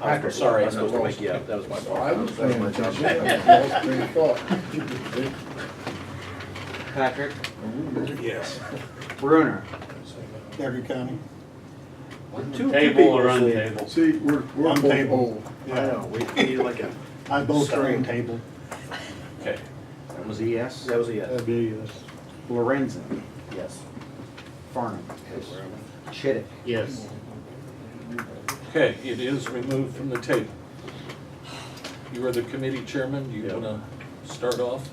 I'm sorry. I was supposed to wake you up, that was my fault. I was paying attention. I lost train of thought. Patrick. Yes. Bruner. Edgar County. Table or untable? See, we're both Untable. old. I know, we need like a. I both are on table. Okay. That was a yes? That was a yes. That'd be yes. Lorenzen. Yes. Farnham. Chittick. Yes. Okay, it is removed from the table. You are the committee chairman, do you Yeah. want to start off?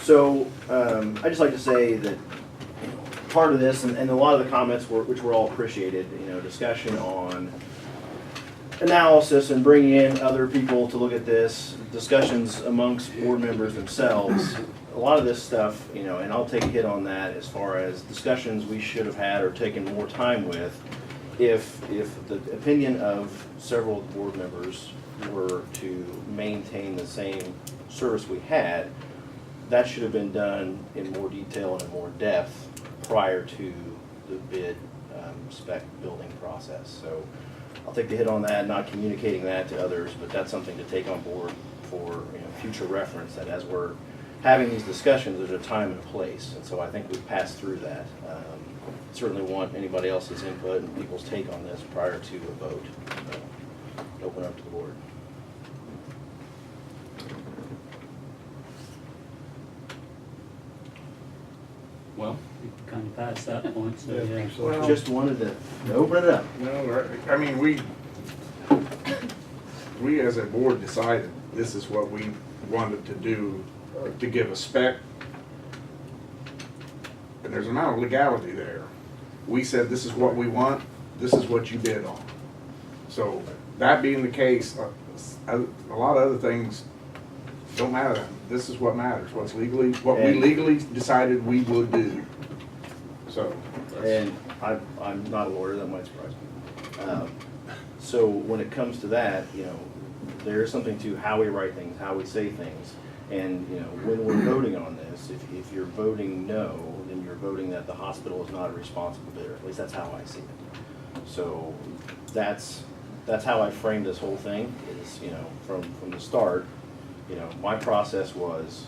So, I'd just like to say that, you know, part of this, and a lot of the comments were, which were all appreciated, you know, discussion on analysis and bringing in other people to look at this, discussions amongst board members themselves. A lot of this stuff, you know, and I'll take a hit on that as far as discussions we should have had or taken more time with if the opinion of several board members were to maintain the same service we had, that should have been done in more detail and in more depth prior to the bid spec building process. So I'll take the hit on that, not communicating that to others, but that's something to take on board for, you know, future reference, that as we're having these discussions, there's a time and a place. And so I think we've passed through that. Certainly want anybody else's input and people's take on this prior to a vote. Open up to the board. Well, Kind of past that point, so yeah. Well, Just wanted to open it up. No, I mean, we as a board decided this is what we wanted to do, to give a spec. And there's an amount of legality there. We said this is what we want, this is what you bid on. So that being the case, a lot of other things don't matter. This is what matters, what we legally decided we would do. So. And I'm not a lawyer, that might surprise me. So when it comes to that, you know, there is something to how we write things, how we say things. And, you know, when we're voting on this, if you're voting no, then you're voting that the hospital is not a responsible bidder. At least that's how I see it. So that's how I framed this whole thing, is, you know, from the start, you know, my process was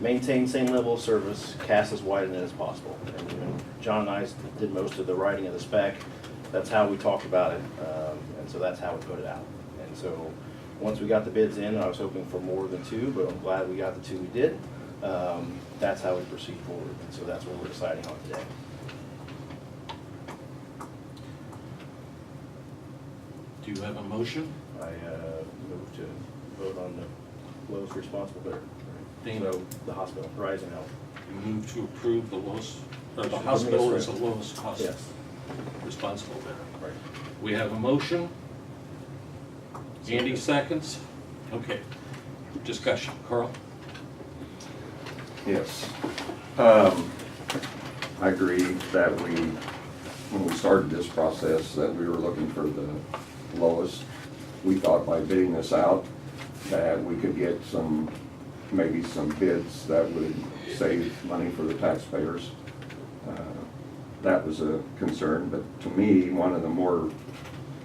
maintain same level of service, cast as wide a net as possible. And when John and I did most of the writing of the spec, that's how we talked about it, and so that's how we put it out. And so once we got the bids in, I was hoping for more than two, but I'm glad we got the two we did. That's how we proceed forward, and so that's what we're deciding on today. do you have a motion? I move to vote on the lowest responsible bidder. Dana, So the hospital, Horizon Health. you move to approve the lowest, or the hospital is the lowest cost Yes. responsible bidder. Right. We have a motion. Andy seconds. Okay. Discussion. Carl? Yes. I agree that when we started this process, that we were looking for the lowest. We thought by bidding this out, that we could get maybe some bids that would save money for the taxpayers. that was a concern, but to me, one of the more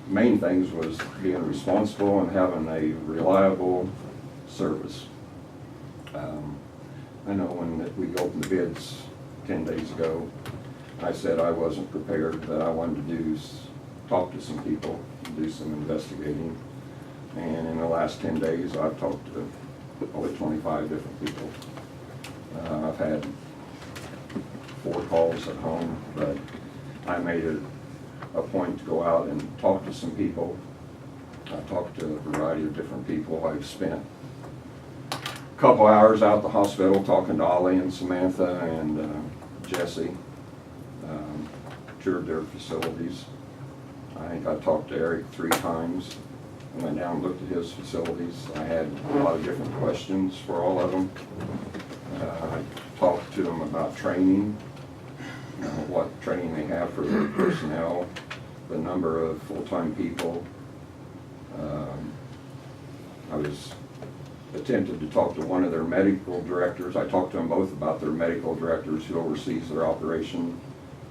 main things was being responsible and having a reliable service. I know when we opened the bids 10 days ago, I said I wasn't prepared, that I wanted to talk to some people, do some investigating. And in the last 10 days, I've talked to probably 25 different people. I've had 4 calls at home, but I made it a point to go out and talk to some people. I talked to a variety of different people. I've spent a couple hours out at the hospital talking to Ollie and Samantha and Jesse. Toured their facilities. I think I talked to Eric 3 times. I went down and looked at his facilities. I had a lot of different questions for all of them. I talked to them about training, what training they have for their personnel, the number of full-time people. I was attempted to talk to one of their medical directors. I talked to them both about their medical directors who oversees their operation.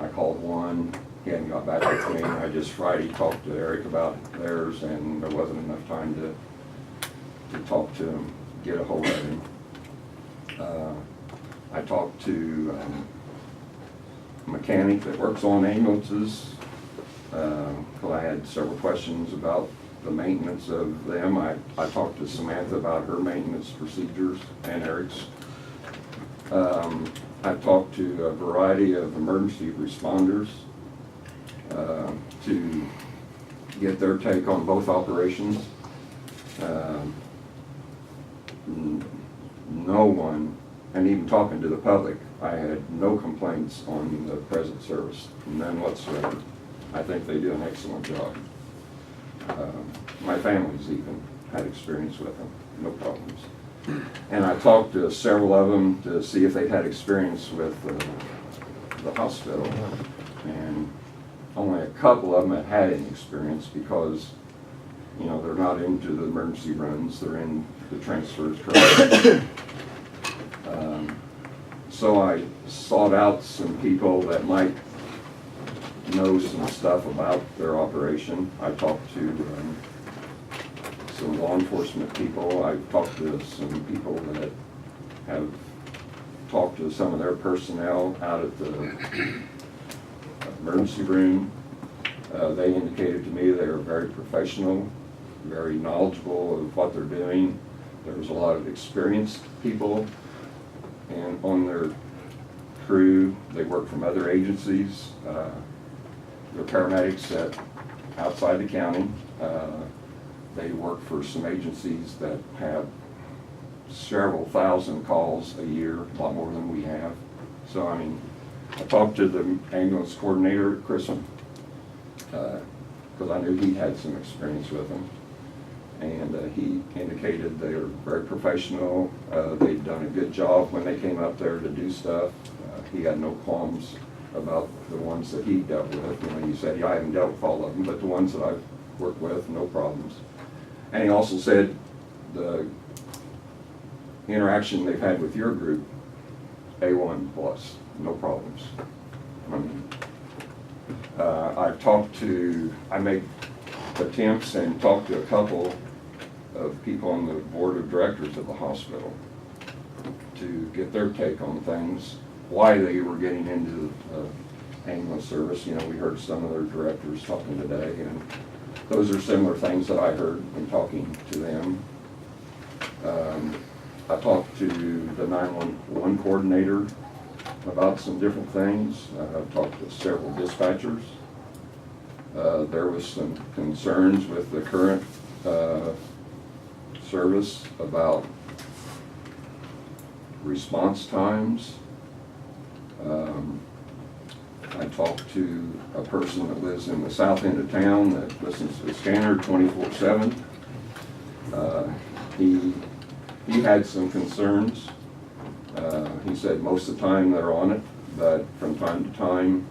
I called one, he hadn't got back with me. I just Friday talked to Eric about theirs, and there wasn't enough time to talk to him, get a hold of him. I talked to a mechanic that works on ambulances, because I had several questions about the maintenance of them. I talked to Samantha about her maintenance procedures and Eric's. I talked to a variety of emergency responders to get their take on both operations. No one, and even talking to the public, I had no complaints on the present service, none whatsoever. I think they do an excellent job. My family's even had experience with them, no problems. And I talked to several of them to see if they had experience with the hospital. And only a couple of them had any experience because, you know, they're not into the emergency runs, they're in the transfers. So I sought out some people that might know some stuff about their operation. I talked to some law enforcement people. I've talked to some people that have talked to some of their personnel out at the emergency room. They indicated to me they were very professional, very knowledgeable of what they're doing. There was a lot of experienced people and on their crew. They work from other agencies. They're paramedics outside the county. They work for some agencies that have several thousand calls a year, a lot more than we have. So, I mean, I talked to the ambulance coordinator at Christmas, because I knew he had some experience with them. And he indicated they were very professional. They'd done a good job when they came up there to do stuff. He had no qualms about the ones that he dealt with. You know, he said, yeah, I haven't dealt with all of them, but the ones that I've worked with, no problems. And he also said the interaction they've had with your group, A1 plus, no problems. I mean, I made attempts and talked to a couple of people on the board of directors of the hospital to get their take on things, why they were getting into the ambulance service. You know, we heard some of their directors talking today, and those are similar things that I heard in talking to them. I talked to the 911 coordinator about some different things. I've talked to several dispatchers. There was some concerns with the current service about response times. I talked to a person that lives in the south end of town that listens to the scanner 24/7. He had some concerns. He said most of the time they're on it, but from time to time,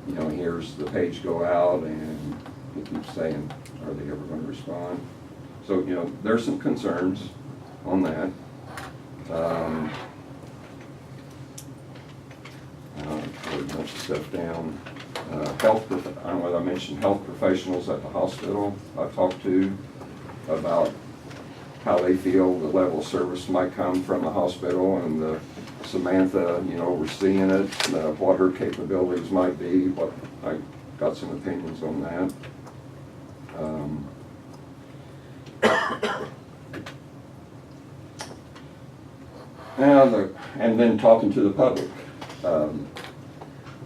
you know, he hears the page go out and he keeps saying, are they ever going to respond? So, you know, there's some concerns on that. For a bunch of stuff down. I don't know whether I mentioned health professionals at the hospital I've talked to about how they feel the level of service might come from the hospital, and Samantha, overseeing it, what her capabilities might be, what I got some opinions on that. And then talking to the public.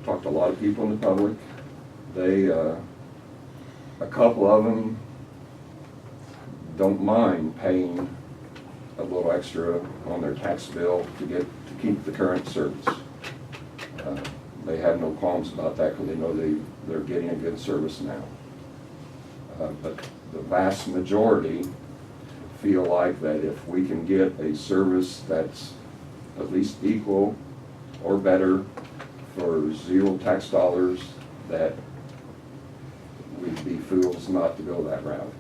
Talked to a lot of people in the public. They, a couple of them don't mind paying a little extra on their tax bill to keep the current service. They have no qualms about that because they know they're getting a good service now. But the vast majority feel like that if we can get a service that's at least equal or better for 0 tax dollars, that we'd be fools not to go that route.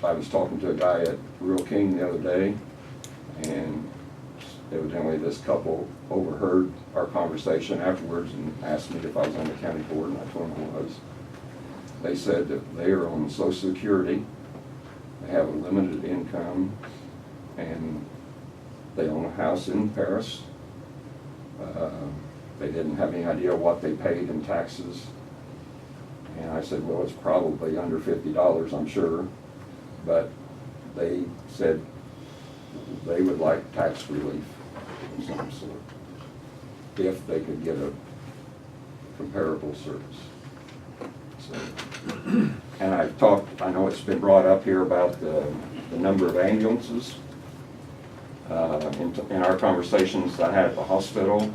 I was talking to a guy at Real King the other day, and evidently this couple overheard our conversation afterwards and asked me if I was on the county board, and I told them I was. They said that they are on Social Security, they have a limited income, and they own a house in Paris. They didn't have any idea what they paid in taxes. And I said, well, it's probably under $50, I'm sure. But they said they would like tax relief of some sort if they could get a comparable service. So, and I know it's been brought up here about the number of ambulances. In our conversations I had at the hospital,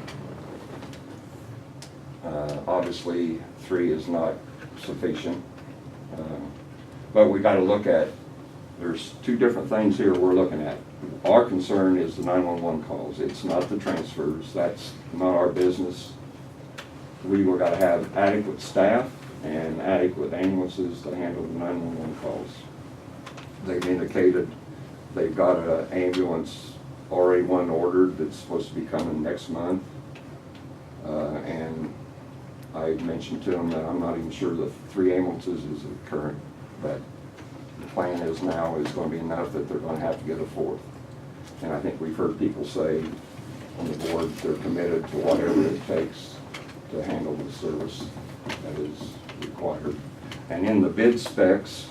obviously 3 is not sufficient. But we got to look at, there's 2 different things here we're looking at. Our concern is the 911 calls. It's not the transfers. That's not our business. We've got to have adequate staff and adequate ambulances to handle the 911 calls. They've indicated they've got an ambulance already one ordered that's supposed to be coming next month. And I mentioned to them that I'm not even sure the 3 ambulances is the current, but the plan is now is going to be enough that they're going to have to get a 4th. And I think we've heard people say on the board they're committed to whatever it takes to handle the service that is required. And in the bid specs,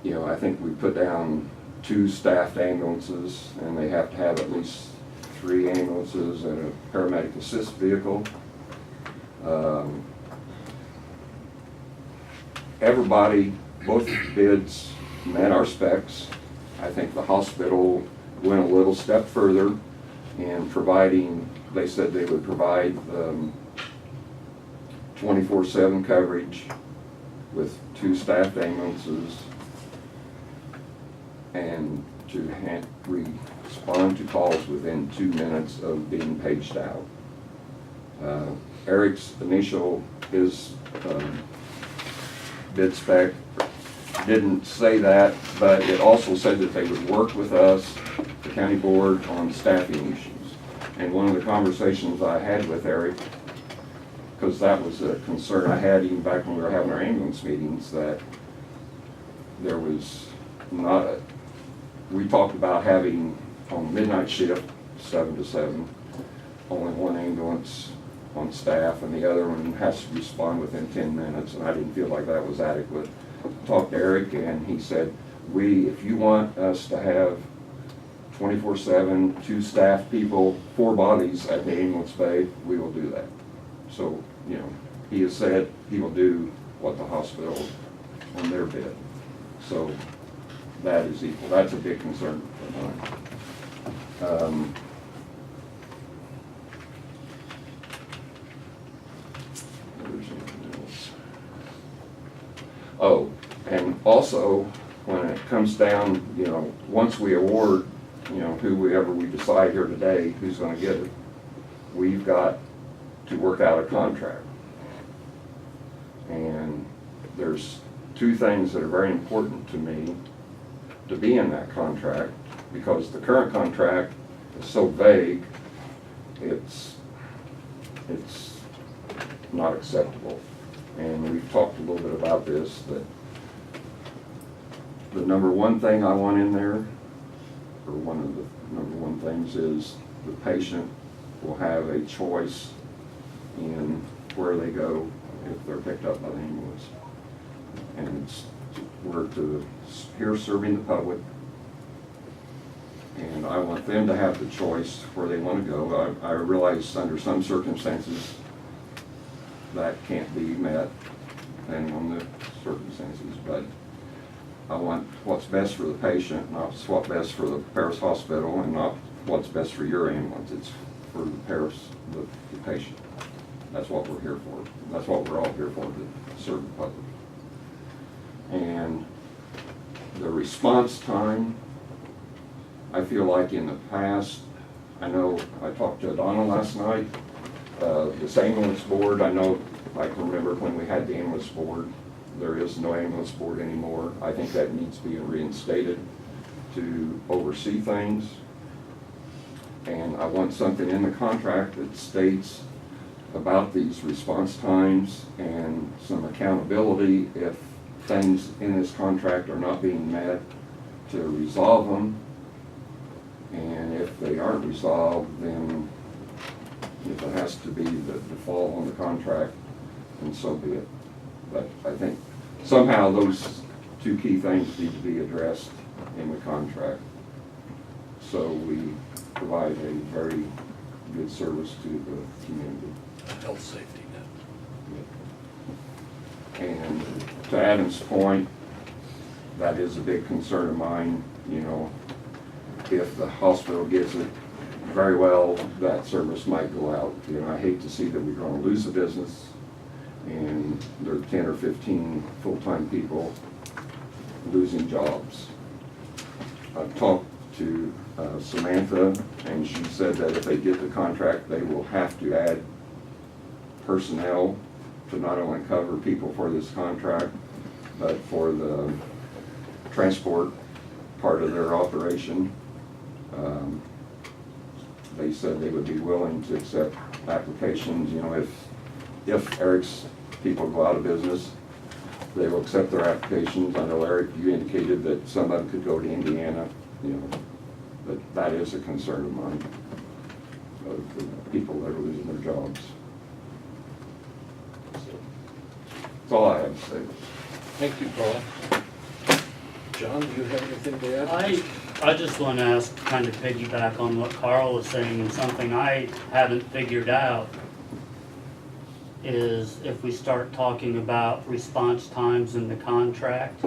I think we put down 2 staffed ambulances, and they have to have at least 3 ambulances and a paramedic assist vehicle. Everybody, both bids met our specs. I think the hospital went a little step further in providing, they said they would provide 24/7 coverage with 2 staffed ambulances and to respond to calls within 2 minutes of being paged out. Eric's initial, his bid spec didn't say that, but it also said that they would work with us, the county board, on staffing issues. And one of the conversations I had with Eric, because that was a concern I had even back when we were having our ambulance meetings, that there was not a, we talked about having on midnight shift, 7 to 7, only 1 ambulance on staff, and the other one has to respond within 10 minutes, and I didn't feel like that was adequate. Talked to Eric, and he said, if you want us to have 24/7, 2 staff people, 4 bodies at the ambulance bay, we will do that. So, he has said he will do what the hospital on their bid. So that is equal. That's a big concern of mine. Oh, and also, when it comes down, once we award, whoever we decide here today who's going to get it, we've got to work out a contract. And there's 2 things that are very important to me to be in that contract. because the current contract is so vague, it's not acceptable. And we've talked a little bit about this, that the number one thing I want in there, or one of the number one things, is the patient will have a choice in where they go if they're picked up by the ambulance. And we're here serving the public, and I want them to have the choice where they want to go. I realize under some circumstances that can't be met, depending on the circumstances, but I want what's best for the patient, not what's best for the Paris hospital, and not what's best for your ambulance. It's for the Paris, the patient. That's what we're here for. That's what we're all here for, to serve the public. And the response time, I feel like in the past, I know I talked to Donna last night, this ambulance board, I know, I can remember when we had the ambulance board, there is no ambulance board anymore. I think that needs to be reinstated to oversee things. And I want something in the contract that states about these response times and some accountability if things in this contract are not being met, to resolve them. And if they aren't resolved, then if it has to be the default on the contract, then so be it. But I think somehow those two key things need to be addressed in the contract, so we provide a very good service to the community. A health safety net. And to Adam's point, that is a big concern of mine. You know, if the hospital gets it very well, that service might go out. You know, I hate to see that we're going to lose a business and there are 10 or 15 full-time people losing jobs. I've talked to Samantha, and she said that if they get the contract, they will have to add personnel to not only cover people for this contract, but for the transport part of their operation. They said they would be willing to accept applications. You know, if Eric's people go out of business, they will accept their applications. I know, Eric, you indicated that some of them could go to Indiana, you know, but that is a concern of mine, of the people that are losing their jobs. So, that's all I have to say. Thank you, Paul. John, do you have anything to add? I just want to ask, kind of piggyback on what Carl was saying, and something I haven't figured out is if we start talking about response times in the contract,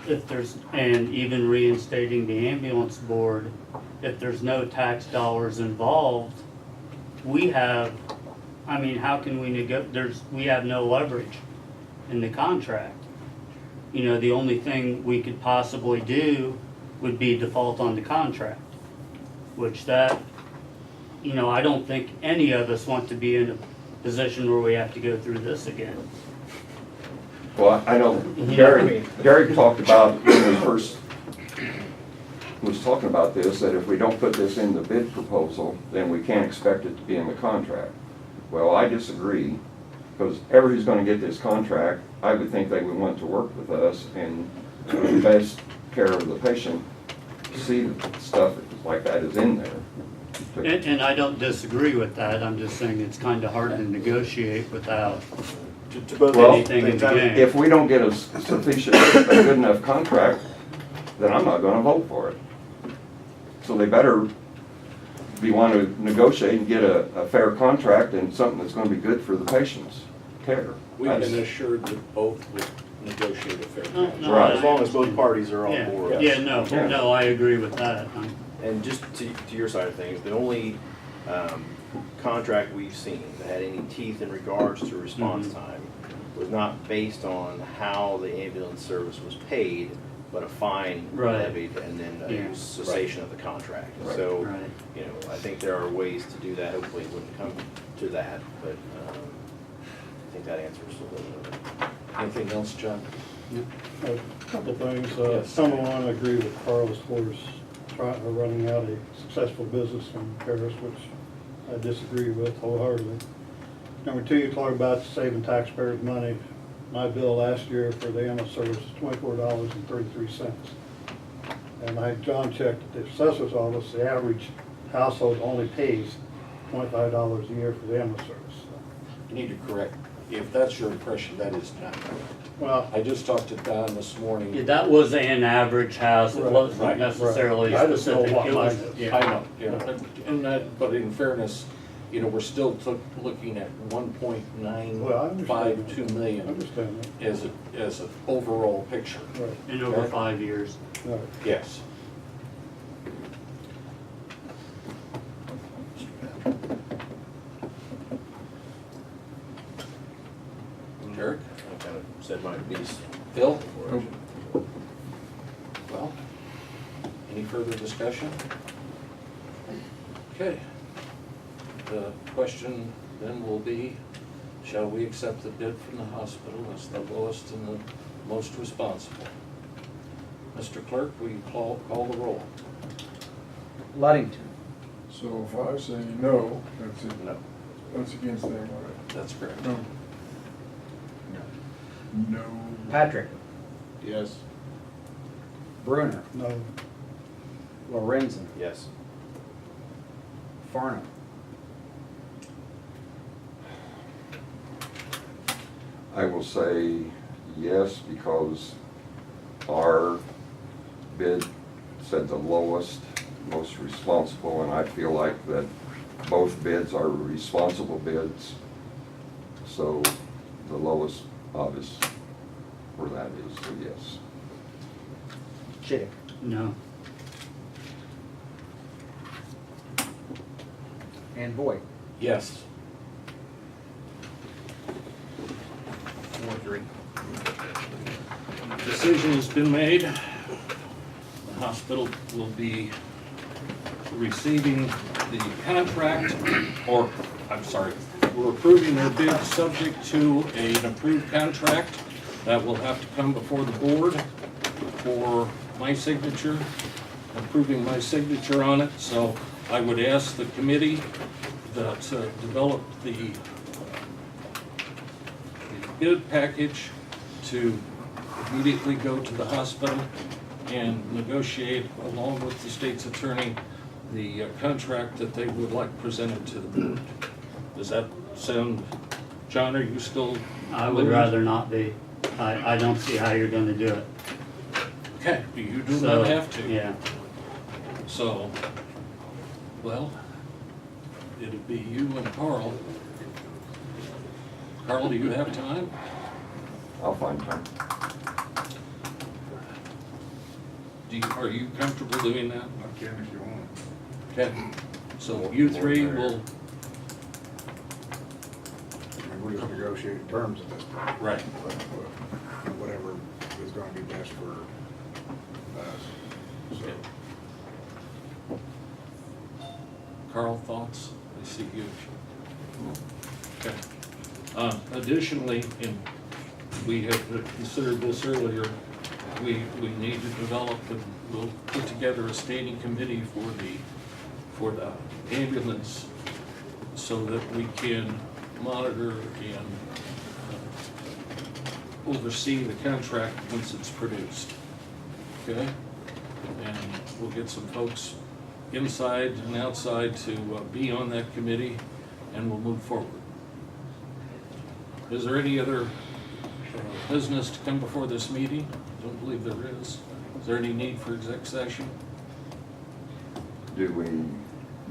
if there's, and even reinstating the ambulance board, if there's no tax dollars involved, we have, I mean, how can we we have no leverage in the contract. You know, the only thing we could possibly do would be default on the contract, which that, you know, I don't think any of us want to be in a position where we have to go through this again. Well, I know Gary talked about when we first was talking about this, that if we don't put this in the bid proposal, then we can't expect it to be in the contract. Well, I disagree, because everybody's going to get this contract. I would think they would want to work with us and the best care of the patient, see stuff like that is in there. And I don't disagree with that. I'm just saying it's kind of hard to negotiate without anything in the game. If we don't get a sufficient, a good enough contract, then I'm not going to vote for it. So they better want to negotiate and get a fair contract and something that's going to be good for the patient's care. We've been assured that both would negotiate a fair contract. Right. As long as both parties are on board. No, I agree with that. And just to your side of things, the only contract we've seen that had any teeth in regards to response time was not based on how the ambulance service was paid, but a fine levied and then a cessation of the contract. So, you know, I think there are ways to do that. Hopefully it wouldn't come to that, but I think that answers a little bit of it. Anything else, John? A couple of things. Yes. Number one, I agree with Carl as far as running out a successful business in Paris, which I disagree with wholeheartedly. Number two, you talk about saving taxpayers money. My bill last year for the ambulance service was $24.33. And I had John checked at the assessor's office, the average household only pays $25 a year for the ambulance service. You need to correct, if that's your impression, that is not correct. Well, I just talked to Don this morning. Yeah, that was an average house, it Right, wasn't right, necessarily right. I just know specific. what It mine was, is. yeah. I know, yeah, and that, but in fairness, you know, we're still looking at Well, I understand. 1.952 I million understand that. as an overall picture. Right, In over Okay. 5 years. right. Yes. Derek? I kind of said my piece. Phil? Well, any further discussion? Okay. The question then will be, shall we accept the bid from the hospital as the lowest and the most responsible? Mr. Clerk, will you call the roll? Luddington. So if I say no, that's it. No. That's against them, all right? That's correct. No. No. Patrick. Yes. Bruner. No, Lorenzen. Yes. Farnham. I will say yes, because our bid said the lowest, most responsible, and I feel like that both bids are responsible bids. So the lowest obvious for that is a yes. Chittick. No. And Voight. Yes. 4-3. Decision has been made. The hospital will be receiving the contract, or, I'm sorry, we're approving their bid subject to an approved contract that will have to come before the board for my signature, approving my signature on it. So I would ask the committee that developed the bid package to immediately go to the hospital and negotiate along with the state's attorney the contract that they would like presented to the board. Does that sound, John, are you still? I would rather not be. I don't see how you're gonna do it. Okay, you do So, not have to. Yeah. So, well, it'd be you and Carl. Carl, do you have time? I'll find time. Are you comfortable doing that? I can if you want. Okay, so you three will, I mean, we're just negotiating terms at this point. right, But whatever is gonna be best for us. So, Carl, thoughts? I see you. Okay. Additionally, and we have considered this earlier, we need to develop and we'll put together a standing committee for the ambulance so that we can monitor and oversee the contract once it's produced. Okay? And we'll get some folks inside and outside to be on that committee, and we'll move forward. Is there any other business to come before this meeting? I don't believe there is. Is there any need for exec session? Do we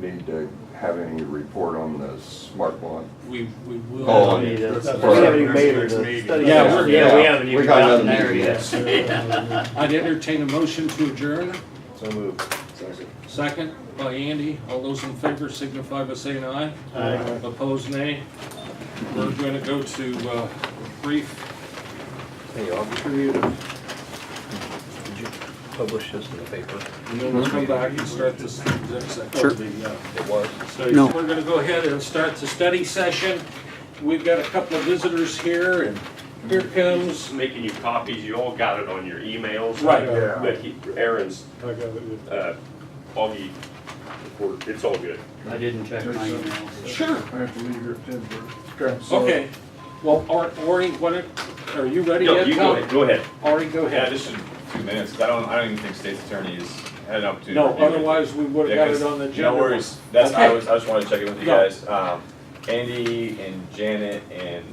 need to have any report on the smart one? We will. Oh, We okay. haven't even made it a study. Yeah, Yeah, we haven't We even got gotten another there meeting yet. I'd entertain a motion to adjourn. So moved. Second by Andy. All those in favor signify by saying aye. Aye. Opposed, nay. We're going to go to brief. Hey, I'll be sure you to, did you publish this in the paper? And then we'll come back and start this exec session. Sure. The, It was. So we're going to go ahead and start the study session. We've got a couple of visitors here, and Here comes, making you copies, you all got it on your emails. Right. Yeah. But Aaron's, I got it. Augie, it's all good. I didn't check my emails. sure, I have to leave here at 10:30. So- okay. Well, Ori, are you ready No, yet? you go ahead, go ahead. Ori, go Yeah, ahead. just in 2 minutes, 'cause I don't even think state's attorney has had an opportunity. No, to review it. otherwise we would've Yeah, got 'cause- it on the agenda. No worries, that's, Okay. I just wanted to check in with you No. guys. Andy and Janet and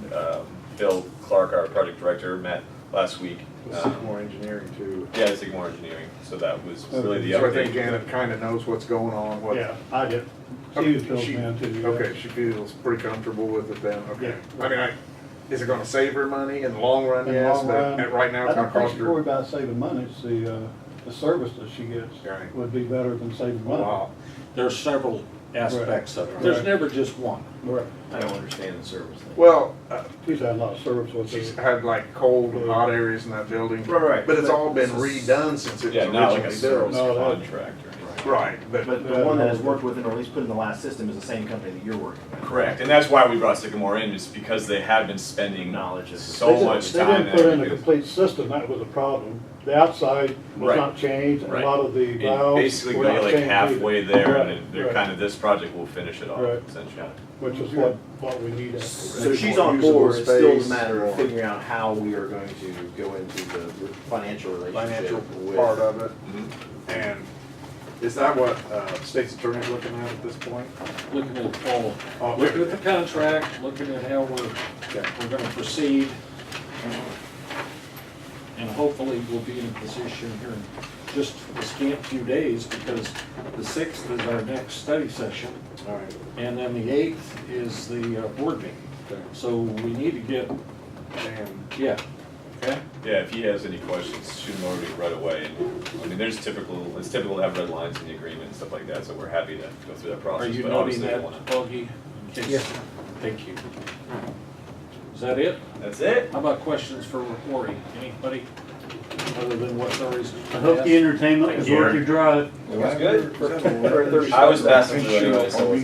Phil Clark, our project director, met last week. Sycamore Engineering too. Yeah, the Sycamore Engineering, so that was really the So I think update. Janet kinda knows what's going on, what. Yeah, I did. Okay, She was she- man too. Okay, she feels pretty comfortable with it then, okay. Yeah. I mean, is it gonna save her money in the long run? In the Yes, long but run, right now I it's gonna don't think cost she's worried her. about saving money, it's the service that she gets Right. would be better than saving money. Wow. There's several aspects of it. There's Right. never just one. Right. I don't understand the service thing. Well, She's had a lot of service with she's it. had like cold and hot areas in that building. Right. But it's all been redone since it was Yeah, not like a originally service built. No, that- contract or anything. Right, but. But the one that has worked with and or at least put in the last system is the same company that you're working with. Correct, and that's why we brought Sycamore in, is because they have been spending Knowledge is. so much time. They didn't put in a and- complete system, that was a problem. The outside was Right. not changed, and Right. a lot of the And valves basically were go not like changed halfway either. there, Right, and then they're right. kind of, this project will finish it off, Right. essentially. Which is what we need. So she's on Usable board, it's still space. a matter of figuring out how we are going to go into the financial relationship Financial with. part of it. Mhm. And is that what state's attorney's looking at this point? Looking at all, Oh, looking at the contract, looking at how we're gonna proceed. And hopefully we'll be in a position here in just a scant few days, because the 6th is our next study session. All right. And then the 8th is the board meeting. So we need to get, And yeah, okay? Yeah, if he has any questions, shoot them over to me right away. And, I mean, it's typical to have red lines in the agreement and stuff like that, so we're happy to go through that Are process. you but noting obviously that, I wanna- Augie? In case- Yes. Thank you. Is that it? That's it? How about questions for Ori? Anybody? Other than what's already. I hope the entertainment was worth your drive. It was good. For I was passing through anyway, so.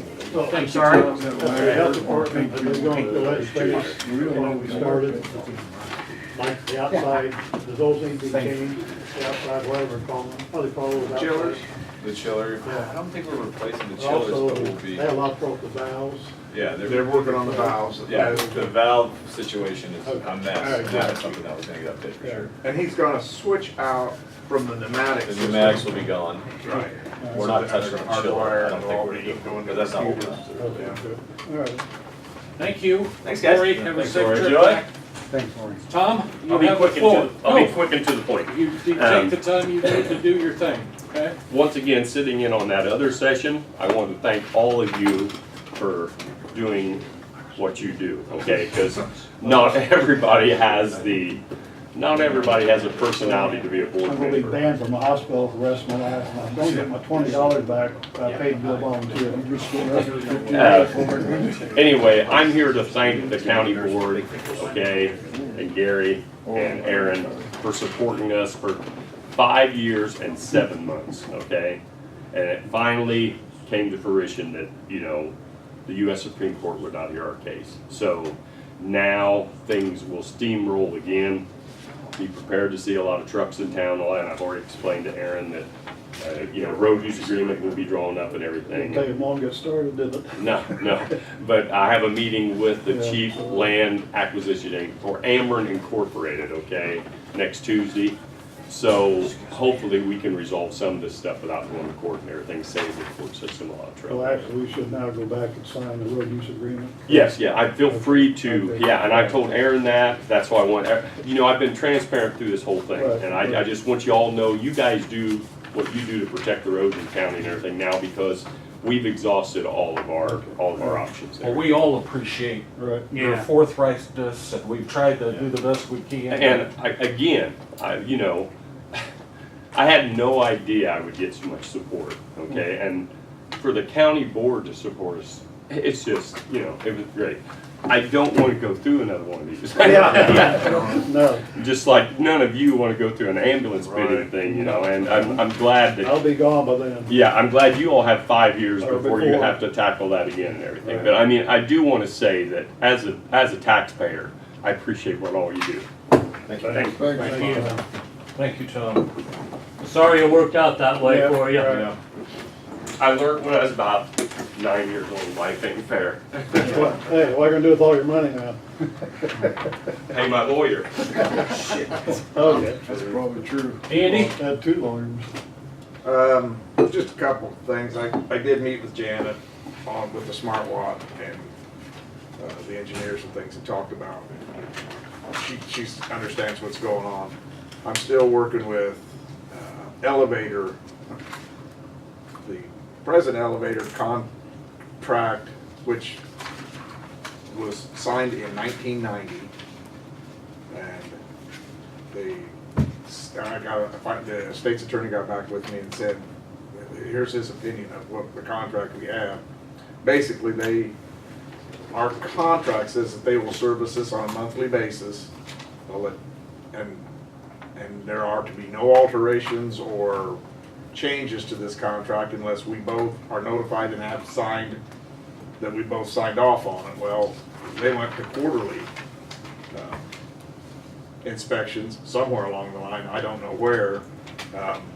I'm sorry. The health department, they're going to let us finish when we started. Like the outside, does those need to be changed? The outside, whatever we call them, what do they call those outside? Chillers? The chiller, Yeah. I don't think we're replacing the chillers, Also, but we'll they be, have a lot of trouble with the valves. yeah, they're working on the valves. Yeah, the valve situation is a mess, All right, and that's something that was gonna get updated for Yeah. sure. And he's gonna switch out from the pneumatic The system. pneumatics will be gone. Right. We're not touching the chiller, Hardwire I don't and think all we're be doing, going to because that's not what we're computers. doing. Okay, good. All right. Thank you. Thanks, guys. Ori, have a Thanks, safe Ori. trip Enjoy. back. Thanks, Maureen. Tom, you I'll be have the quick floor. and I'll be No, quick and to the point. you take the time you need to do your thing, okay? Once again, sitting in on that other session, I want to thank all of you for doing what you do, okay? Because not everybody has a personality to be a board I'm gonna be member. banned from the hospital for the rest of my life, and I'm gonna get my $20 back, I paid to go volunteer. Anyway, I'm here to thank the county board, okay, and Gary and Aaron for supporting us for 5 years and 7 months, okay? And it finally came to fruition that, the US Supreme Court would not hear our case. So now things will steamroll again. Be prepared to see a lot of trucks in town, and I've already explained to Aaron that, road use agreement will be drawn up and everything. Didn't take them long to get started, did it? No, but I have a meeting with the Yeah. Chief Land Acquisition Inc., or Ameren Incorporated, okay, next Tuesday. So hopefully we can resolve some of this stuff without going to court and everything, saves the court system a lot of trouble. Well, actually, we should now go back and sign the road use agreement. Yes, yeah, I feel free to, Okay. yeah, and I told Aaron that's why I want, I've been transparent through this whole thing. Right, And I just want you all to know, you guys do what you do to protect the roads in the county and everything now, because we've exhausted all of our options Well, there. we all appreciate Right. your Yeah. forthrightness, and we've tried to do the best we can. And again, I had no idea I would get so much support, okay? And for the county board to support us, it's just, it was great. I don't want to go through another one of these. No, Just like none of you want to go through an ambulance bidding thing, and I'm glad that, I'll be gone by then. yeah, I'm glad you all have 5 years Or before you before. have to tackle that again and everything. Right. But I mean, I do want to say that as a taxpayer, I appreciate what all you do. Thank you. Thank you. Thank you. Thank you, Tom. Sorry it worked out that way for you. Yeah. I learned when I was about 9 years old, life ain't fair. Hey, what are you gonna do with all your money now? Pay my lawyer. Okay. That's probably true. Andy? Had 2 lawyers. Just a couple of things. I did meet with Janet with the smart watt and the engineers and things and talked about. She understands what's going on. I'm still working with elevator, the present elevator contract, which was signed in 1990, and the state's attorney got back with me and said, here's his opinion of what the contract we have. Basically, our contract says that they will service us on a monthly basis, and there are to be no alterations or changes to this contract unless we both are notified and have signed that we both signed off on it. Well, they went to quarterly inspections somewhere along the line. I don't know where.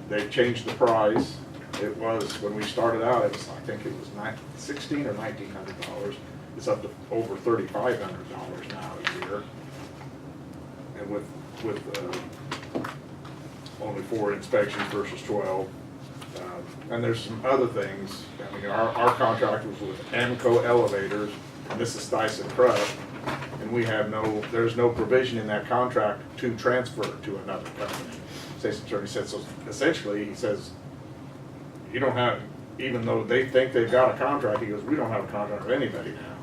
They changed the price. It was, when we started out, it was, I think it was $1,600 or $1,900. It's up to over $3,500 now a year. And with only 4 inspections versus 12. And there's some other things. I mean, our contract was with Amco Elevators, and this is Dyson Krupp, and we have there's no provision in that contract to transfer to another company. State's attorney said, so essentially, he says, you don't have, even though they think they've got a contract, he goes, we don't have a contract with anybody now.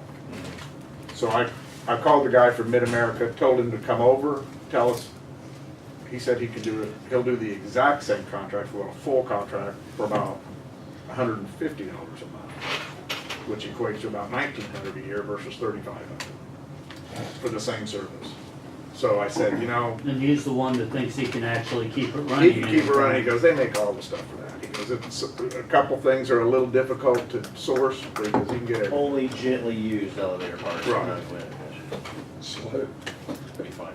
So I called the guy from Mid-America, told him to come over, tell us. He said he could do it. He'll do the exact same contract for a full contract for about $150 a month, which equates to about $1,900 a year versus $3,500 for the same service. So I said, you know, And he's the one that thinks he can actually keep it running. he can keep it running. He goes, they make all the stuff for that. He goes, a couple things are a little difficult to source because he can get it. Only gently used elevator parts. Right. So, pretty fine.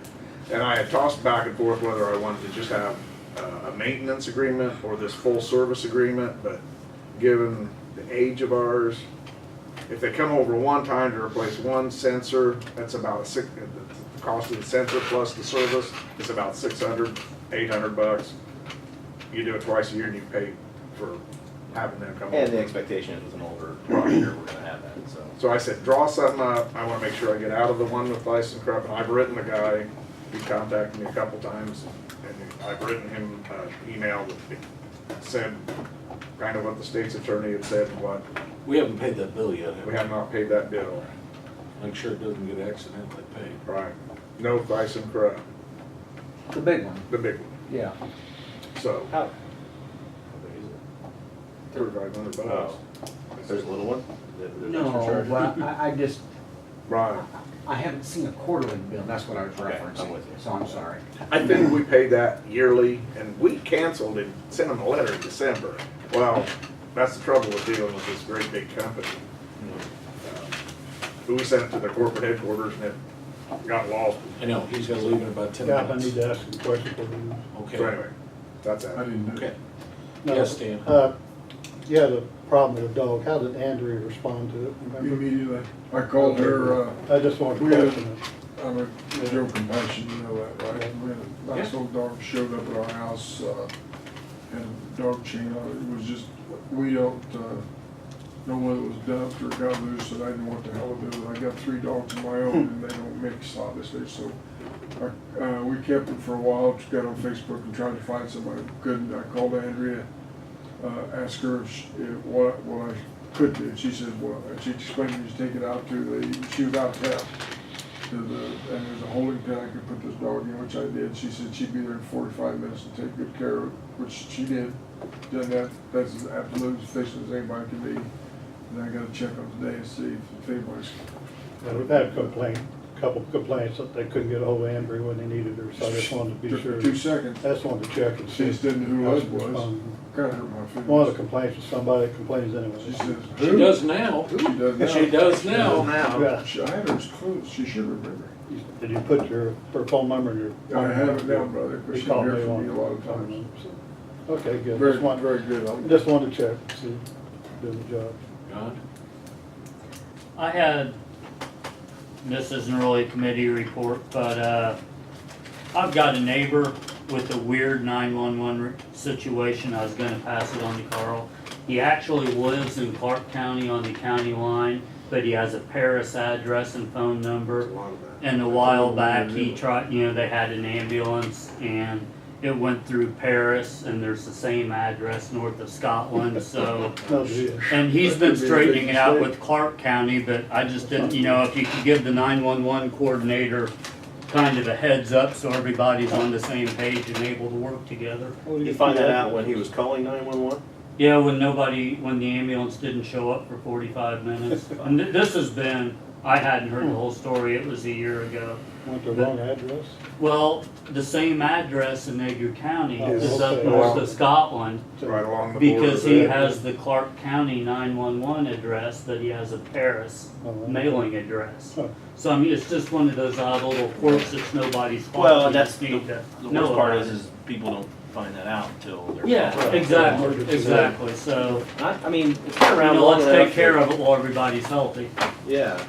And I had tossed back and forth whether I wanted to just have a maintenance agreement or this full service agreement, but given the age of ours, if they come over one time to replace one sensor, that's about the cost of the sensor plus the service is about $600, $800. You do it twice a year and you pay for having them come over. And the expectation is with an older provider, we're gonna have that, so. So I said, draw something up. I want to make sure I get out of the one with Dyson Krupp. And I've written the guy. He contacted me a couple times, and I've written him an email that said kind of what the state's attorney had said and what. We haven't paid that bill yet, have We we? have not paid that bill. Make sure it doesn't get accidentally paid. Right. No Dyson Krupp, The big one, the big one. yeah. So, How, $3,500. there's a little one? There's extra No, charge? but I just, Right. I haven't seen a quarterly bill, that's what I was Okay, I'm referencing, with you. so I'm sorry. I think we paid that yearly, and we canceled and sent them a letter in December. Well, that's the trouble with dealing with this great big company. We sent it to their corporate headquarters and it got lost. I know, he's gonna leave in about 10 Yeah, I minutes. need to ask a question for you. Okay. So anyway, that's that. Okay. No, Yes, Dan. You had a problem with a dog, how did Andrea respond to it? Remember? Immediately. I called her, I just wanted to we had- question it. I'm a Joe Compassion, you know that, right? We had a nice old dog showed up at our house, had a dog chain on it. It was just, we don't, know whether it was dumped or got loose, and I didn't know what the hell it was. I got 3 dogs of my own, and they don't mix, obviously, so. We kept it for a while, just got on Facebook and tried to find somebody who couldn't. I called Andrea, asked her if what I could do. She said, well, and she explained to me to take it out she was out of town. And there's a holding pen I could put this dog in, which I did. She said she'd be there in 45 minutes and take good care of it, which she did. Done that's as absolute as efficient as anybody can be. And I gotta check on today and see if anybody's. We've had a complaint a couple of complaints that they couldn't get a hold of Andrew when they needed her, so I just wanted to be Took sure. her 2 seconds. I just wanted to check and see. She just didn't know who us was. Um, Kinda hurt my feelings. One of the complaints was somebody that complains anyway. She says, She who? does now. She does now. She does now. Yeah. I had her close, she should remember. Did you put her phone number in your? I have it down, brother, but He she called heard me from me a lot on of times. Okay, good. Very, Just wanted- very good. Just wanted to check, see, doing the job. God. I had, this isn't really a committee report, but I've got a neighbor with a weird 911 situation. I was gonna pass it on to Carl. He actually lives in Clark County on the county line, but he has a Paris address and phone number. And a while back, he tried, they had an ambulance and it went through Paris, and there's the same address north of Scotland, so. Oh, dear. And he's been straightening it out with Clark County, but I just didn't, if you could give the 911 coordinator kind of a heads up so everybody's on the same page and able to work together. You find that out when he was calling 911? Yeah, when the ambulance didn't show up for 45 minutes. And this has been, I hadn't heard the whole story, it was a year ago. Went to the wrong address? Well, the same address in Edgar County Oh, is okay. up north of Scotland. Right along the border. Because he has the Clark County 911 address, but he has a Paris mailing address. Huh. So I mean, it's just one of those odd little quirks that's nobody's fault. Well, You and that's just need to the know worst part about is people don't find that out until they're. Yeah, exactly. So, I mean, it's been around long let's enough. take care of it while everybody's healthy. Yeah.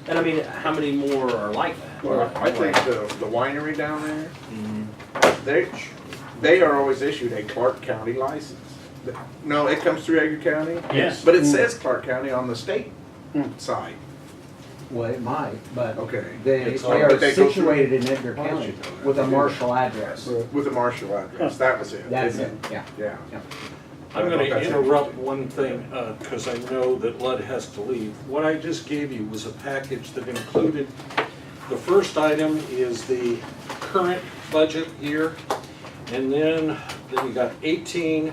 And I mean, how many more are like that? Well, I think the winery down there, they are always issued a Clark County license. No, it comes through Edgar County. Yes. But it says Clark County on the state side. Well, it might, but Okay. they But are they go through- situated in Edgar County with a Marshall address. With a Marshall address, that was it. That's didn't it, yeah. Yeah. I'm going to That's- interrupt one thing, because I know that Lud has to leave. What I just gave you was a package that included, the first item is the current budget year, and then you got 18,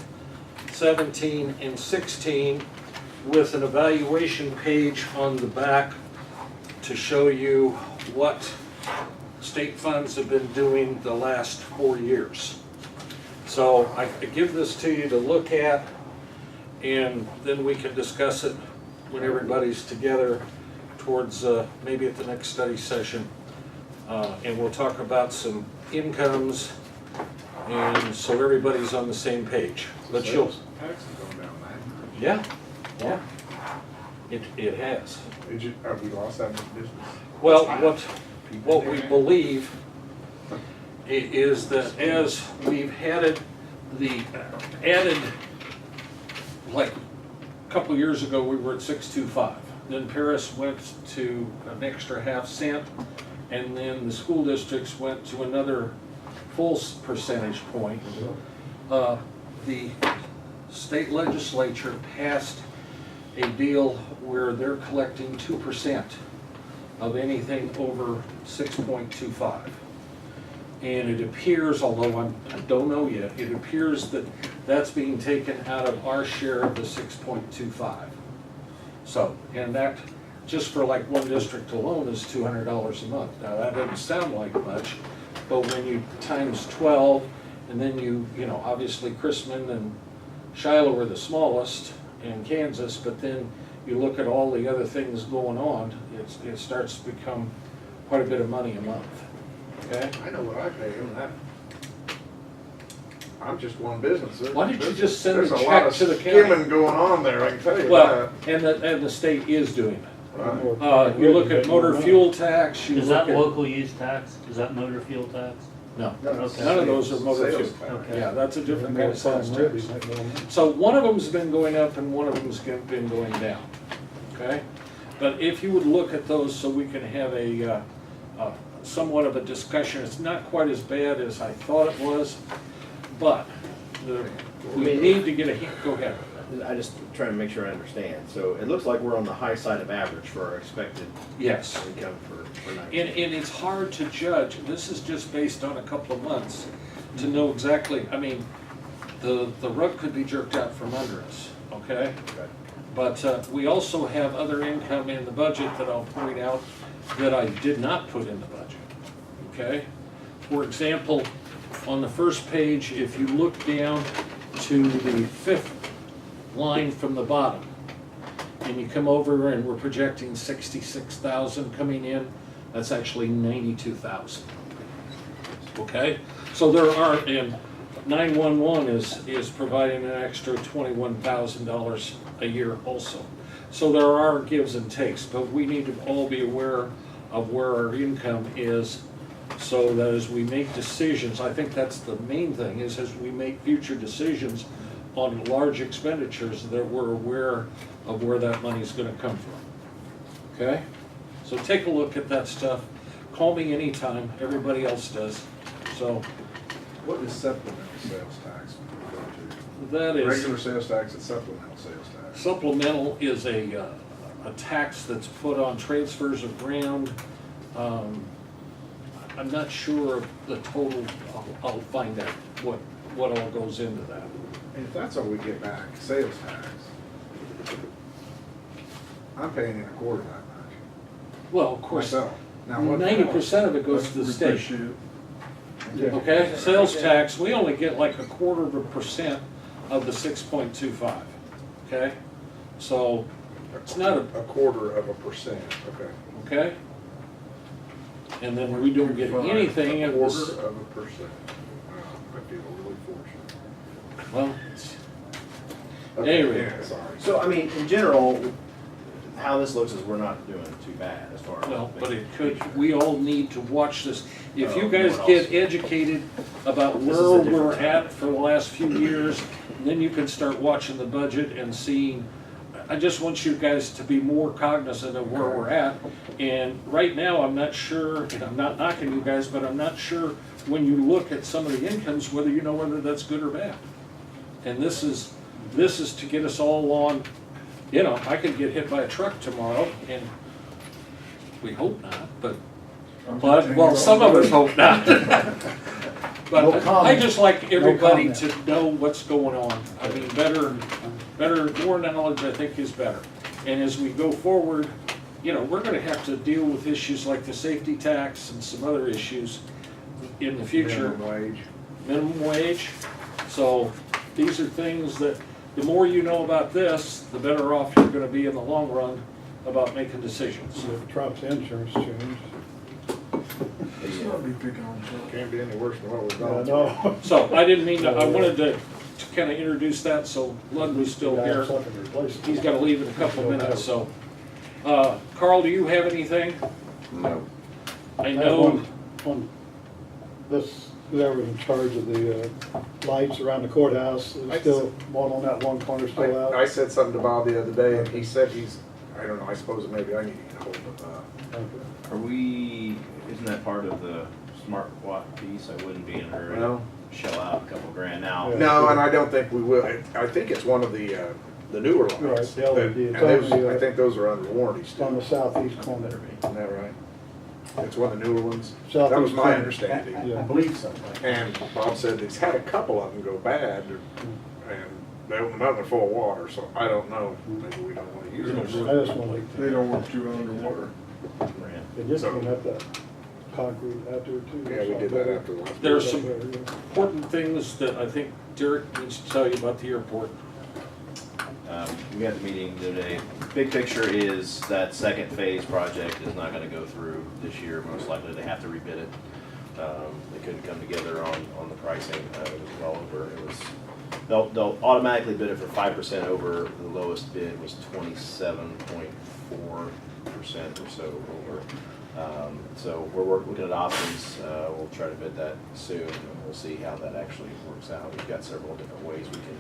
17, and 16 with an evaluation page on the back to show you what state funds have been doing the last 4 years. So I give this to you to look at, and then we can discuss it when everybody's together towards maybe at the next study session. And we'll talk about some incomes, and so everybody's on the same page. But you'll, Taxes going down, man. yeah, yeah, it has. Have we lost that much business? Well, what we believe is that as we've added like a couple years ago, we were at 625. Then Paris went to an extra half cent, and then the school districts went to another full percentage point. The state legislature passed a deal where they're collecting 2% of anything over 6.25. And it appears, although I don't know yet, it appears that that's being taken out of our share of the 6.25. So, and that, just for like one district alone, is $200 a month. Now, that doesn't sound like much, but when you times 12, and then you know, obviously Chrisman and Shiloh are the smallest in Kansas, but then you look at all the other things going on, it starts to become quite a bit of money a month. Okay? I know what I pay them, I'm just one business. Why don't you just send a There's a lot check of to the skimming county? going on there, I can tell you Well, that. and the state is doing it. Right. You look at motor fuel tax, you Is look that at. local use tax? Is that motor fuel tax? No, Okay. none of those are motor Sales fuel. tax. Yeah, that's a different kind of sales More tax. farm revenue, like, So one of them's been going up and one of them's been going down, okay? But if you would look at those so we can have a somewhat of a discussion, it's not quite as bad as I thought it was, but we need to get a, go ahead. I just trying to make sure I understand. So it looks like we're on the high side of average for our expected Yes. income for 19. And it's hard to judge, this is just based on a couple of months, to know exactly, I mean, the rug could be jerked out from under us, okay? But we also have other income in the budget that I'll point out that I did not put in the budget, okay? For example, on the first page, if you look down to the 5th line from the bottom, and you come over and we're projecting 66,000 coming in, that's actually 92,000. Okay? So there are, and 911 is providing an extra $21,000 a year also. So there are gives and takes, but we need to all be aware of where our income is, so that as we make decisions, I think that's the main thing, is as we make future decisions on large expenditures, that we're aware of where that money's gonna come from. Okay? So take a look at that stuff. Call me anytime, everybody else does. So What is supplemental sales tax go to? that is. Regular sales tax and supplemental sales tax. Supplemental is a tax that's put on transfers of ground. I'm not sure of the total, I'll find out what all goes into that. And if that's all we get back, sales tax, I'm paying in a quarter of that much. Well, of course, Myself. Now, what- 90% of it goes to the state. Okay, sales tax, we only get like 1/4% of the 6.25, okay? So, it's not a quarter of a percent, okay. okay? And then we don't get anything A at quarter this, of a percent. Wow, I feel really fortunate. well, Okay, anyway. yeah, sorry. So, I mean, in general, how this looks is we're not doing too bad as far as. Well, but it could, we all need to watch this. If you Oh, guys what get else? educated about This is a where different we're time. at for the last few years, then you can start watching the budget and seeing, I just want you guys to be more cognizant of where we're at. And right now, I'm not sure, and I'm not knocking you guys, but I'm not sure when you look at some of the incomes, whether you know whether that's good or bad. And this is to get us all on, you know, I could get hit by a truck tomorrow, and we hope not, but, well, some of us hope not. No But I comment. just like everybody comment. to know what's going on. I mean, more knowledge, I think, is better. And as we go forward, you know, we're gonna have to deal with issues like the safety tax and some other issues in the future. Minimum wage. Minimum wage. So these are things that, the more you know about this, the better off you're gonna be in the long run about making decisions. If Trump's insurance changed. Let's not be picking on Trump. Can't be any worse than what we've Yeah, gone through. no. So I didn't mean to, I wanted to kind of introduce that, so Ludwig's still Gotta have here. something to replace it. He's gotta leave in a couple of minutes, so. Carl, do you have anything? No. I I have know, one, this, whoever's in charge of the lights around the courthouse, is still, one on that one corner still out. I said something to Bob the other day, and he said I don't know, I suppose maybe I need to get hold of, Okay. Are we, isn't that part of the smart watt piece? I wouldn't be in a hurry to Well- shell out a couple grand now. Yeah. no, and I don't think we will. I think it's one of the newer lights. Right, the LED. And It's those, only, I think those are under warranty It's still. on the southeast corner. Isn't that right? It's one of the newer ones? That was Southeast my corner. understanding. Yeah. I believe so. And Bob said he's had a couple of them go bad, and they opened them up, they're full of water, so I don't know, maybe we don't want to use them. I just want They don't work too underwater. to, they just clean up that concrete out there too. Yeah, we did that after the last. there's some important things that I think Derek needs to tell you about the airport. We had the meeting the other day. Big picture is that second phase project is not gonna go through this year. Most likely they have to rebid it. They couldn't come together on the pricing. It was well over, they'll automatically bid it for 5% over. The lowest bid was 27.4% or so over. So we're looking at options. We'll try to bid that soon, and we'll see how that actually works out. We've got several different ways we can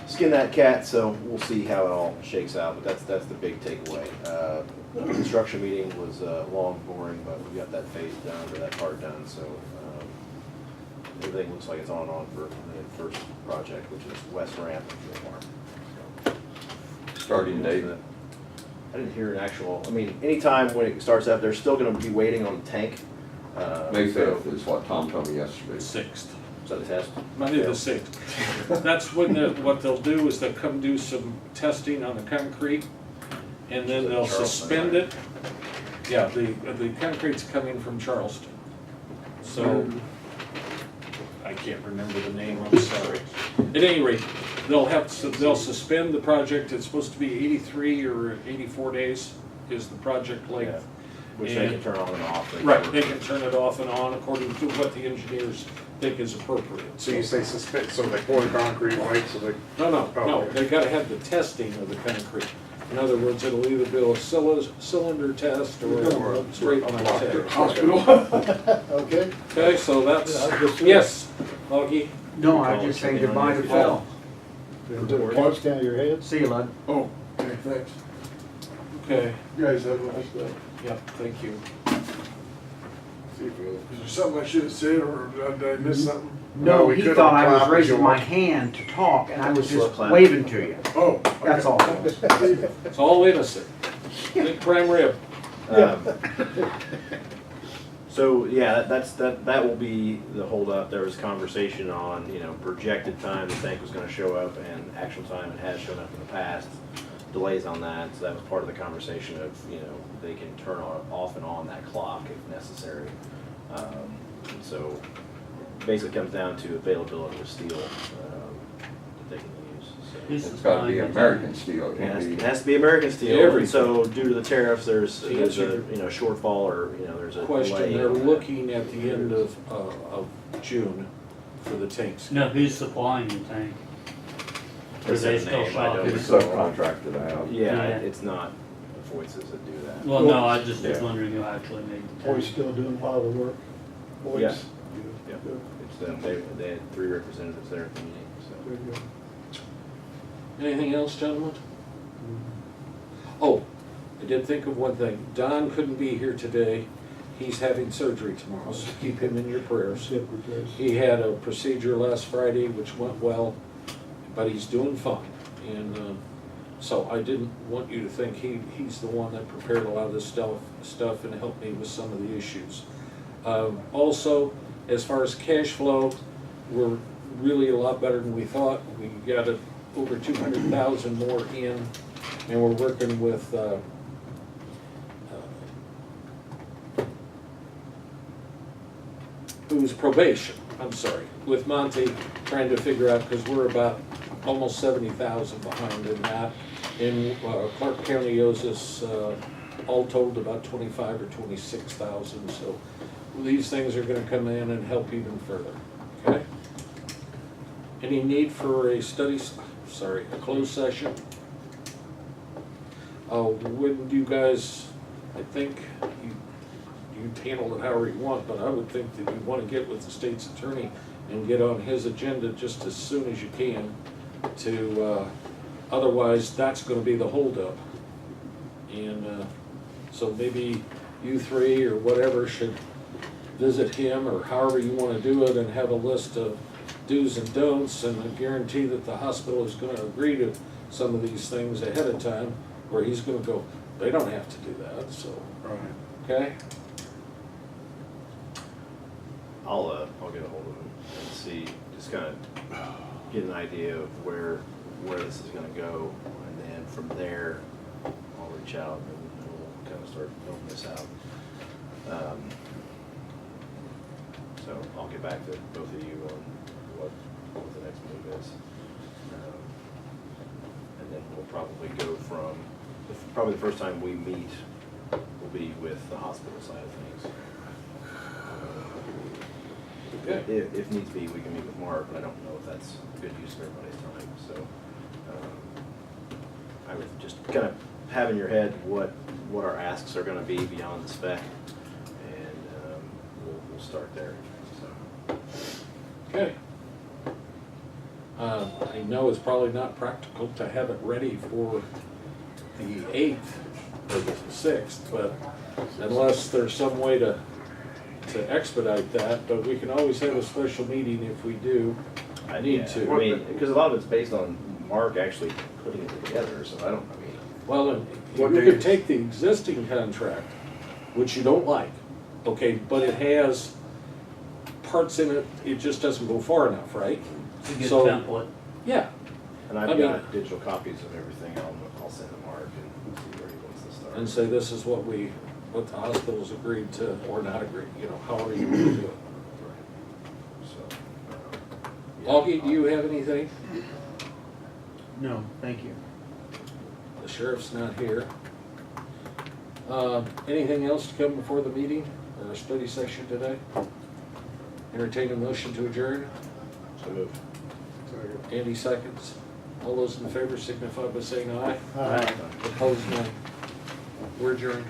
skin that cat, so we'll see how it all shakes out, but that's the big takeaway. The construction meeting was long, boring, but we got that phase done, or that part done, so everything looks like it's on for the first project, which is West Ramp and Fuel Farm. Starting date? I didn't hear an actual, I mean, anytime when it starts up, they're still gonna be waiting on the tank. May so- 5th is what Tom told me yesterday. 6th. Is that the test? Monday the 6th. That's when what they'll do is they'll come do some testing on the concrete, and then they'll suspend it, Yeah, the concrete's coming from Charleston. So, I can't remember the name, I'm sorry. At any rate, they'll suspend the project. It's supposed to be 83 or 84 days is the project length. Which they can turn on and off. Right, they can turn it off and on according to what the engineers think is appropriate. So you say suspend, so they pour the concrete, wait, so they. No, Okay. they gotta have the testing of the concrete. In other words, it'll either be a cylinder test or a straight line test. Hospital. Okay? Okay, so that's, Yeah, I just- yes, Augie? No, I just say goodbye to Phil. Can't stand your head. See you, lad. Oh, okay, thanks. Okay, You guys have a nice day. yep, thank you. See you, Phil. Is there something I should have said, or did I miss something? No, we he couldn't thought I clap was if raising you my want. hand to talk, and I was Slow just clap. waving to you. Oh. That's all. It's all innocent. Big prime rib. So, yeah, that will be the holdup. There was conversation on, projected time the tank was gonna show up and actual time it has shown up in the past. Delays on that, so that was part of the conversation of, they can turn off and on that clock if necessary. So basically comes down to availability of steel that they can use. So. It's gotta be American steel, it can't It be. has to be American steel, Everything. and so due to the tariffs, there's a answer shortfall or there's a Question, delay they're on that. looking at the end of June for the tanks. No, who's supplying the tank? Or There's they a still name, I shop? don't It's know. subcontracted out. Yeah, Yeah. it's not voices that do that. Well, no, I just was Yeah. wondering who actually made the Are we tank. still doing a lot of the work? Boys? Yeah. Yeah, it's them. They had 3 representatives there at the meeting, so. Good, good. Anything else, gentlemen? Oh, I did think of one thing. Don couldn't be here today. He's having surgery tomorrow, so keep him in your prayers. Zip repairs. He had a procedure last Friday, which went well, but he's doing fine. And so I didn't want you to think he's the one that prepared a lot of this stuff and helped me with some of the issues. Also, as far as cash flow, we're really a lot better than we thought. We got over 200,000 more in, and we're working with who's probation, I'm sorry, with Monty, trying to figure out, because we're about almost 70,000 behind in that. And Clark County owes us, all told, about 25 or 26,000, so these things are gonna come in and help even further, okay? Any need for a a closed session? Wouldn't you guys, I think, you handle it however you want, but I would think that you want to get with the state's attorney and get on his agenda just as soon as you can to, otherwise that's gonna be the holdup. And, so maybe you three or whatever should visit him or however you wanna do it and have a list of do's and don'ts and a guarantee that the hospital is gonna agree to some of these things ahead of time, where he's gonna go, they don't have to do that, so, okay? I'll get a hold of him and see, just kind of get an idea of where this is gonna go, and then from there, I'll reach out and we'll kind of start filling this out. So I'll get back to both of you on what the next move is. And then we'll probably go from, probably the first time we meet will be with the hospital side of things. If needs be, we can meet with Mark, but I don't know if that's a good use of everybody's time, so. I would just kind of have in your head what our asks are gonna be beyond the spec, and we'll start there, so. Okay. I know it's probably not practical to have it ready for the 8th or the 6th, but unless there's some way to expedite that, but we can always have a special meeting if we do need to. I mean, because a lot of it's based on Mark actually putting it together, so I mean. Well, and you could take the existing contract, which you don't like, okay, but it has parts in it, it just doesn't go far enough, right? It's a good So- template. Yeah. And I I've mean- got digital copies of everything, I'll send to Mark and see where he wants to start. And say, this is what we what the hospital's agreed to or not agreed, you know, however you want to do it. So, Augie, do you have anything? No, thank you. The sheriff's not here. Anything else to come before the meeting or a study session today? Entertain a motion to adjourn. So moved. Andy seconds. All those in favor signify by saying aye. Aye. Opposed, nay. We're adjourned.